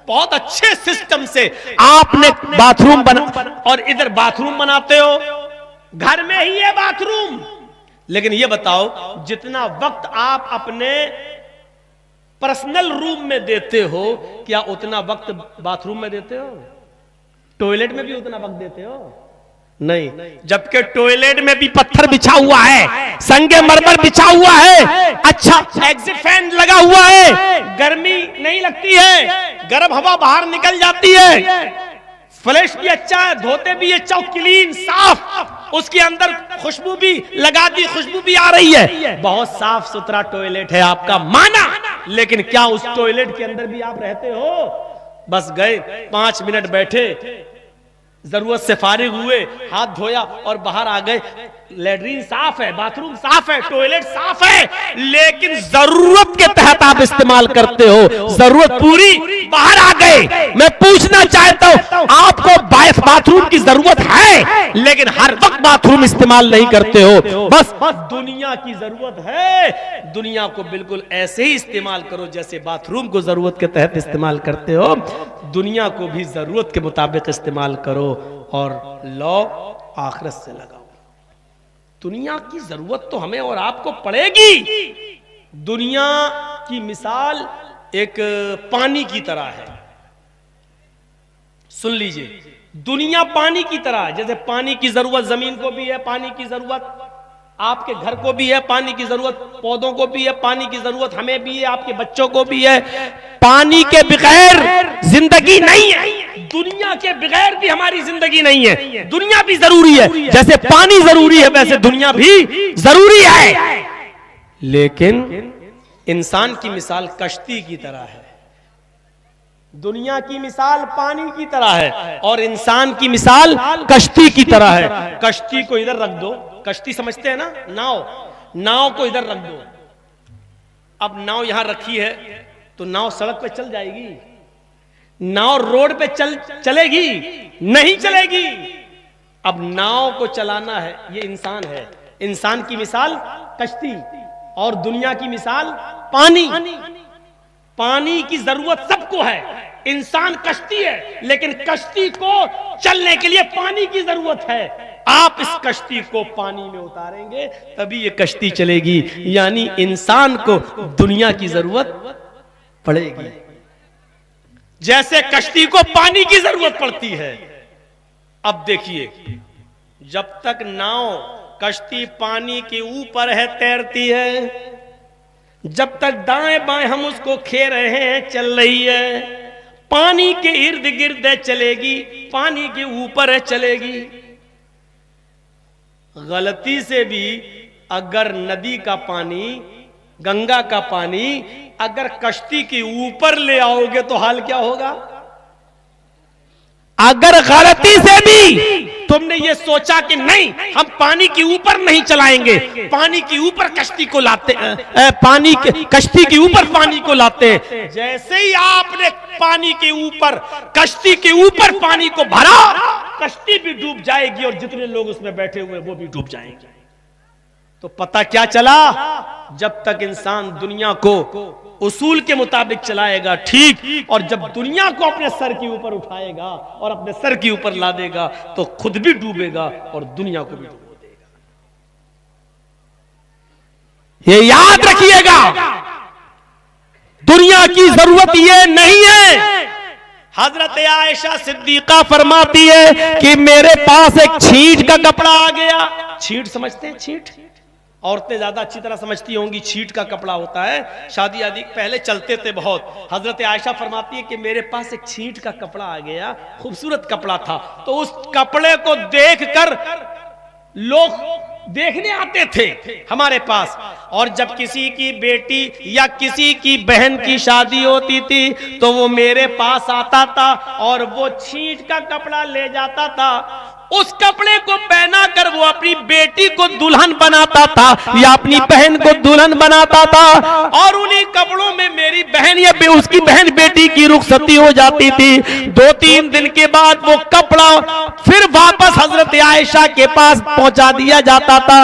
बहुत अच्छे सिस्टम से आपने बाथरूम बना, और इधर बाथरूम बनाते हो, घर में ही है बाथरूम। लेकिन ये बताओ, जितना वक्त आप अपने पर्सनल रूम में देते हो, क्या उतना वक्त बाथरूम में देते हो? टॉयलेट में भी उतना वक्त देते हो? नहीं। जबकि टॉयलेट में भी पत्थर बिछा हुआ है, संगे मरमर बिछा हुआ है, अच्छा एग्जिट फैन लगा हुआ है, गर्मी नहीं लगती है, गर्म हवा बाहर निकल जाती है, फ्लैश भी अच्छा है, धोते भी अच्छा, क्लीन साफ, उसके अंदर खुशबू भी लगा दी, खुशबू भी आ रही है, बहुत साफ सुथरा टॉयलेट है आपका, माना। लेकिन क्या उस टॉयलेट के अंदर भी आप रहते हो? बस गए 5 मिनट बैठे, जरूरत से फारिग हुए, हाथ धोया और बाहर आ गए, लैट्रीन साफ है, बाथरूम साफ है, टॉयलेट साफ है, लेकिन जरूरत के तहत आप इस्तेमाल करते हो, जरूरत पूरी, बाहर आ गए। मैं पूछना चाहता हूं, आपको बाथरूम की जरूरत है, लेकिन हर वक्त बाथरूम इस्तेमाल नहीं करते हो। बस दुनिया की जरूरत है, दुनिया को बिल्कुल ऐसे ही इस्तेमाल करो जैसे बाथरूम को जरूरत के तहत इस्तेमाल करते हो। दुनिया को भी जरूरत के मुताबिक इस्तेमाल करो और लौ आखिरत से लगाओ। दुनिया की जरूरत तो हमें और आपको पड़ेगी। दुनिया की मिसाल एक पानी की तरह है, सुन लीजिए, दुनिया पानी की तरह है। जैसे पानी की जरूरत जमीन को भी है, पानी की जरूरत आपके घर को भी है, पानी की जरूरत पौधों को भी है, पानी की जरूरत हमें भी है, आपके बच्चों को भी है। पानी के बगैर जिंदगी नहीं है, दुनिया के बगैर भी हमारी जिंदगी नहीं है। दुनिया भी जरूरी है, जैसे पानी जरूरी है वैसे दुनिया भी जरूरी है। लेकिन इंसान की मिसाल कश्ती की तरह है, दुनिया की मिसाल पानी की तरह है और इंसान की मिसाल कश्ती की तरह है। कश्ती को इधर रख दो, कश्ती समझते हैं ना, नाव, नाव को इधर रख दो। अब नाव यहां रखी है तो नाव सड़क पे चल जाएगी? नाव रोड पे चलेगी? नहीं चलेगी। अब नाव को चलाना है, ये इंसान है। इंसान की मिसाल कश्ती और दुनिया की मिसाल पानी। पानी की जरूरत सबको है, इंसान कश्ती है, लेकिन कश्ती को चलने के लिए पानी की जरूरत है। आप इस कश्ती को पानी में उतारेंगे तभी ये कश्ती चलेगी। यानी इंसान को दुनिया की जरूरत पड़ेगी, जैसे कश्ती को पानी की जरूरत पड़ती है। अब देखिए, जब तक नाव कश्ती पानी के ऊपर है, तैरती है, जब तक दाएं बाएं हम उसको खे रहे हैं, चल रही है, पानी के इर्द गिर्द चलेगी, पानी के ऊपर चलेगी। गलती से भी अगर नदी का पानी, गंगा का पानी अगर कश्ती के ऊपर ले आओगे तो हाल क्या होगा? अगर गलती से भी तुमने ये सोचा कि नहीं हम पानी के ऊपर नहीं चलाएंगे, पानी के ऊपर कश्ती को लाते, पानी के कश्ती के ऊपर पानी को लाते हैं, जैसे ही आपने पानी के ऊपर कश्ती के ऊपर पानी को भरा, कश्ती भी डूब जाएगी और जितने लोग उसमें बैठे हुए वो भी डूब जाएंगे। तो पता क्या चला? जब तक इंसान दुनिया को उसूल के मुताबिक चलाएगा ठीक, और जब दुनिया को अपने सर के ऊपर उठाएगा और अपने सर के ऊपर ला देगा तो खुद भी डूबेगा और दुनिया को भी डूबो देगा। ये याद रखिएगा, दुनिया की जरूरत ये नहीं है। हजरत आयशा सिद्दीका फरमाती है कि मेरे पास एक छींट का कपड़ा आ गया। छींट समझते हैं? छींट औरतें ज्यादा अच्छी तरह समझती होंगी। छींट का कपड़ा होता है, शादी आदि पहले चलते थे बहुत। हजरत आयशा फरमाती है कि मेरे पास एक छींट का कपड़ा आ गया, खूबसूरत कपड़ा था। तो उस कपड़े को देखकर लोग देखने आते थे हमारे पास, और जब किसी की बेटी या किसी की बहन की शादी होती थी तो वो मेरे पास आता था और वो छींट का कपड़ा ले जाता था। उस कपड़े को पहना कर वो अपनी बेटी को दुल्हन बनाता था या अपनी बहन को दुल्हन बनाता था, और उन्हीं कपड़ों में मेरी बहन या उसकी बहन बेटी की रुखसती हो जाती थी। 2-3 दिन के बाद वो कपड़ा फिर वापस हजरत आयशा के पास पहुंचा दिया जाता था।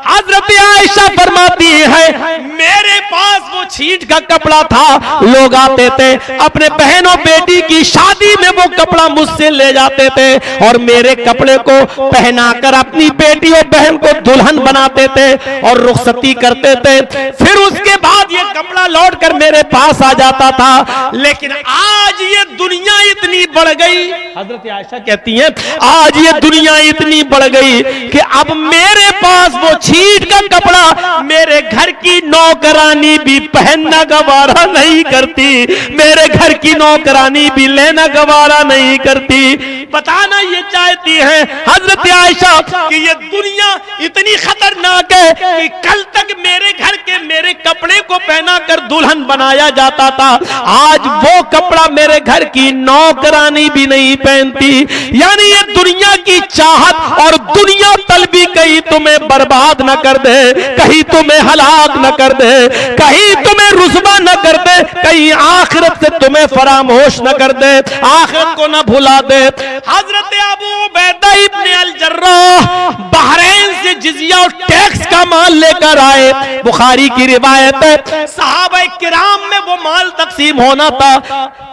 हजरत आयशा फरमाती है मेरे पास वो छींट का कपड़ा था, लोग आते थे अपने बहन और बेटी की शादी में वो कपड़ा मुझसे ले जाते थे और मेरे कपड़े को पहनाकर अपनी बेटी और बहन को दुल्हन बनाते थे और रुखसती करते थे। फिर उसके बाद ये कपड़ा लौट कर मेरे पास आ जाता था। लेकिन आज ये दुनिया इतनी बढ़ गई, हजरत आयशा कहती हैं आज ये दुनिया इतनी बढ़ गई कि अब मेरे पास वो छींट का कपड़ा मेरे घर की नौकरानी भी पहनना गवारा नहीं करती, मेरे घर की नौकरानी भी लेना गवारा नहीं करती। बताना ये चाहती हैं हजरत आयशा कि ये दुनिया इतनी खतरनाक है कि कल तक मेरे घर के मेरे कपड़े को पहना कर दुल्हन बनाया जाता था, आज वो कपड़ा मेरे घर की नौकरानी भी नहीं पहनती। यानी ये दुनिया की चाहत और दुनिया तलबी कहीं तुम्हें बर्बाद न कर दे, कहीं तुम्हें हलाक न कर दे, कहीं तुम्हें रुस्वा न कर दे, कहीं आखिरत से तुम्हें फरामोश न कर दे, आखिरत को न भुला दे। हजरत अबू उबैदा इब्न अल जर्राह बहरैन से जिजिया और टैक्स का माल लेकर आए। बुखारी की रिवायत है सहाबा किराम में वो माल तकसीम होना था,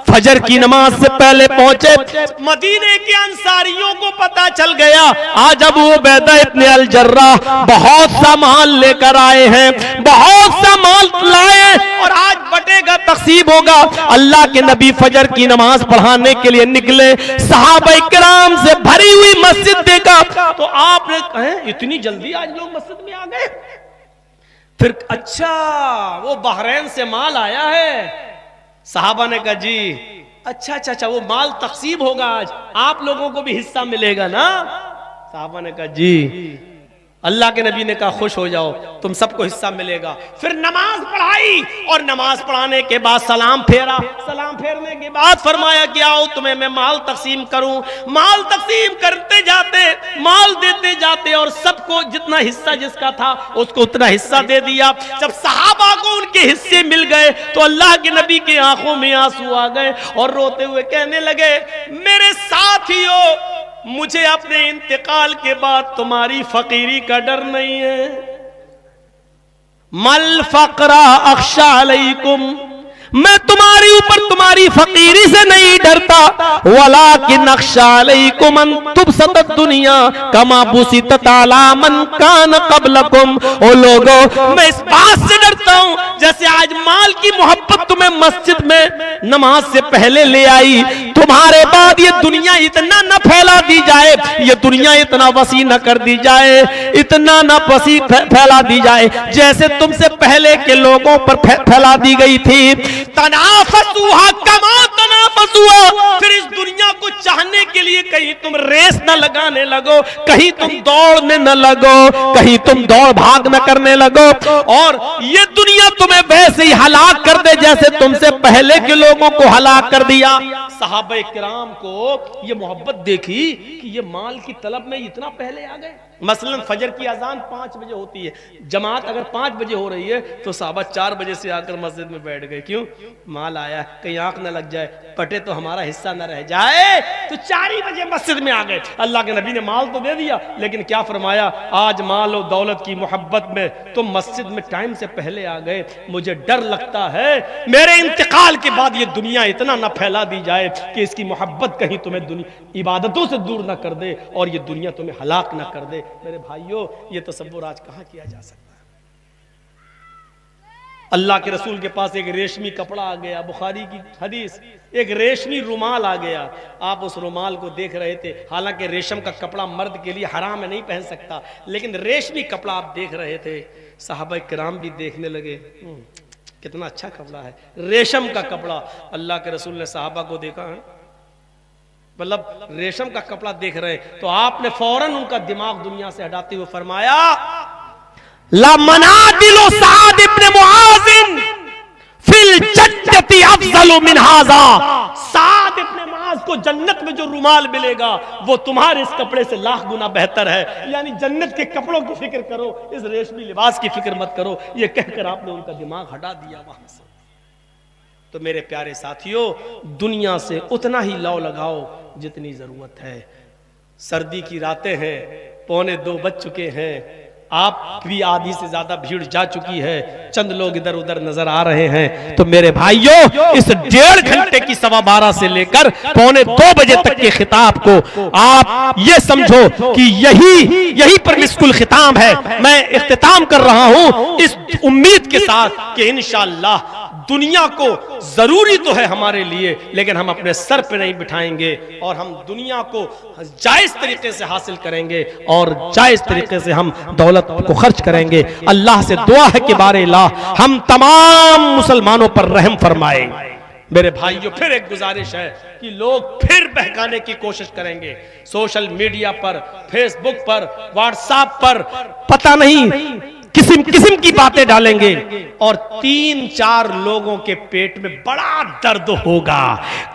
फजर की नमाज से पहले पहुंचे। मदीने के अंसारियों को पता चल गया आज अबू उबैदा इब्न अल जर्राह बहुत सा माल लेकर आए हैं, बहुत सा माल लाए और आज बटेगा, तकसीम होगा। अल्लाह के नबी फजर की नमाज पढ़ाने के लिए निकले, सहाबा किराम से भरी हुई मस्जिद देखा तो आपने कहा इतनी जल्दी आज लोग मस्जिद में आ गए। फिर अच्छा वो बहरैन से माल आया है। सहाबा ने कहा जी अच्छा अच्छा अच्छा वो माल तकसीम होगा, आज आप लोगों को भी हिस्सा मिलेगा ना। सहाबा ने कहा जी। अल्लाह के नबी ने कहा खुश हो जाओ, तुम सबको हिस्सा मिलेगा। फिर नमाज पढ़ाई और नमाज पढ़ाने के बाद सलाम फेरा, सलाम फेरने के बाद फरमाया कि आओ तुम्हें मैं माल तकसीम करूं। माल तकसीम करते जाते, माल देते जाते और सबको जितना हिस्सा जिसका था उसको उतना हिस्सा दे दिया। जब सहाबा को उनके हिस्से मिल गए तो अल्लाह के नबी की आंखों में आंसू आ गए और रोते हुए कहने लगे मेरे साथियों, मुझे अपने इंतकाल के बाद तुम्हारी फकीरी का डर नहीं है। मल फकरा अख्शा अलैकुम, मैं तुम्हारे ऊपर तुम्हारी फकीरी से नहीं डरता, वलाकिन अख्शा अलैकुम अन तुबसतत दुनिया कमा बुसितत अला मन कान क़ब्लकुम। ओ लोगों, मैं इस बात से डरता हूं जैसे आज माल की मोहब्बत तुम्हें मस्जिद में नमाज से पहले ले आई, तुम्हारे बाद ये दुनिया इतना न फैला दी जाए, ये दुनिया इतना वसी न कर दी जाए, इतना न वसी फैला दी जाए जैसे तुमसे पहले के लोगों पर फैला दी गई थी। तनाफसुहा कमा तनाफसुहा, फिर इस दुनिया को चाहने के लिए कहीं तुम रेस न लगाने लगो, कहीं तुम दौड़ने न लगो, कहीं तुम दौड़ भाग न करने लगो और ये दुनिया तुम्हें वैसे ही हलाक कर दे जैसे तुमसे पहले के लोगों को हलाक कर दिया। सहाबा किराम को ये मोहब्बत देखी कि ये माल की तलब में इतना पहले आ गए। मसलन फजर की अजान 5 बजे होती है, जमात अगर 5 बजे हो रही है तो साहबा 4 बजे से आकर मस्जिद में बैठ गए। क्यों? माल आया, कहीं आंख न लग जाए, पटे तो हमारा हिस्सा न रह जाए, तो 4 ही बजे मस्जिद में आ गए। अल्लाह के नबी ने माल तो दे दिया, लेकिन क्या फरमाया, आज माल और दौलत की मोहब्बत में तुम मस्जिद में टाइम से पहले आ गए। मुझे डर लगता है मेरे इंतकाल के बाद ये दुनिया इतना न फैला दी जाए कि इसकी मोहब्बत कहीं तुम्हें इबादतों से दूर न कर दे और ये दुनिया तुम्हें हलाक न कर दे। मेरे भाइयों, ये तसव्वुर आज कहां किया जा सकता है। अल्लाह के रसूल के पास एक रेशमी कपड़ा आ गया, बुखारी की हदीस, एक रेशमी रुमाल आ गया। आप उस रुमाल को देख रहे थे, हालांकि रेशम का कपड़ा मर्द के लिए हराम है, नहीं पहन सकता, लेकिन रेशमी कपड़ा आप देख रहे थे। सहाबा किराम भी देखने लगे, कितना अच्छा कपड़ा है, रेशम का कपड़ा। अल्लाह के रसूल ने सहाबा को देखा, मतलब रेशम का कपड़ा देख रहे तो आपने फौरन उनका दिमाग दुनिया से हटाते हुए फरमाया, ला मनादिलो साद इब्न मुआज़िन फिल जन्नति अफज़लु मिन हाज़ा। साद इब्न मुआज़ को जन्नत में जो रुमाल मिलेगा वो तुम्हारे इस कपड़े से लाख गुना बेहतर है। यानी जन्नत के कपड़ों की फिक्र करो, इस रेशमी लिबास की फिक्र मत करो। ये कहकर आपने उनका दिमाग हटा दिया वहां से। तो मेरे प्यारे साथियों, दुनिया से उतना ही लौ लगाओ जितनी जरूरत है। सर्दी की रातें हैं, 1:45 बज चुके हैं, आप भी आधी से ज्यादा भीड़ जा चुकी है, चंद लोग इधर उधर नजर आ रहे हैं। तो मेरे भाइयों, इस 1.5 घंटे की 12:15 से लेकर 1:45 बजे तक के खिताब को आप ये समझो कि यही पर मिस्कुल खिताम है। मैं इख्तिताम कर रहा हूं इस उम्मीद के साथ कि इंशाअल्लाह दुनिया को जरूरी तो है हमारे लिए, लेकिन हम अपने सर पे नहीं बिठाएंगे और हम दुनिया को जायज तरीके से हासिल करेंगे और जायज तरीके से हम दौलत को खर्च करेंगे। अल्लाह से दुआ है कि बारे अल्लाह हम तमाम मुसलमानों पर रहम फरमाए। मेरे भाइयों, फिर एक गुजारिश है कि लोग फिर बहकाने की कोशिश करेंगे सोशल मीडिया पर, फेसबुक पर, व्हाट्सएप पर, पता नहीं किस्म किस्म की बातें डालेंगे और 3-4 लोगों के पेट में बड़ा दर्द होगा।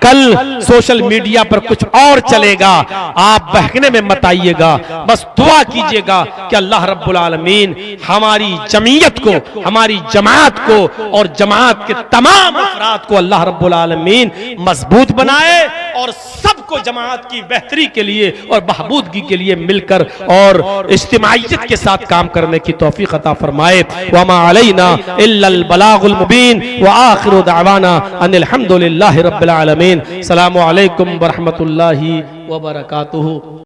कल सोशल मीडिया पर कुछ और चलेगा, आप बहकने में मत आइएगा। बस दुआ कीजिएगा कि अल्लाह रब्बुल आलमीन हमारी जमीयत को, हमारी जमात को और जमात के तमाम अफराद को अल्लाह रब्बुल आलमीन मजबूत बनाए और सबको जमात की बेहतरी के लिए और बहबूदगी के लिए मिलकर और इज्तिमाइयत के साथ काम करने की तौफीक अता फरमाए। वमा अलैना इल्लल बलागुल मुबीन व आखिरु दावाना अनिल हम्दुलिल्लाहि रब्बिल आलमीन। अस्सलामु अलैकुम व रहमतुल्लाहि व बरकातुहू।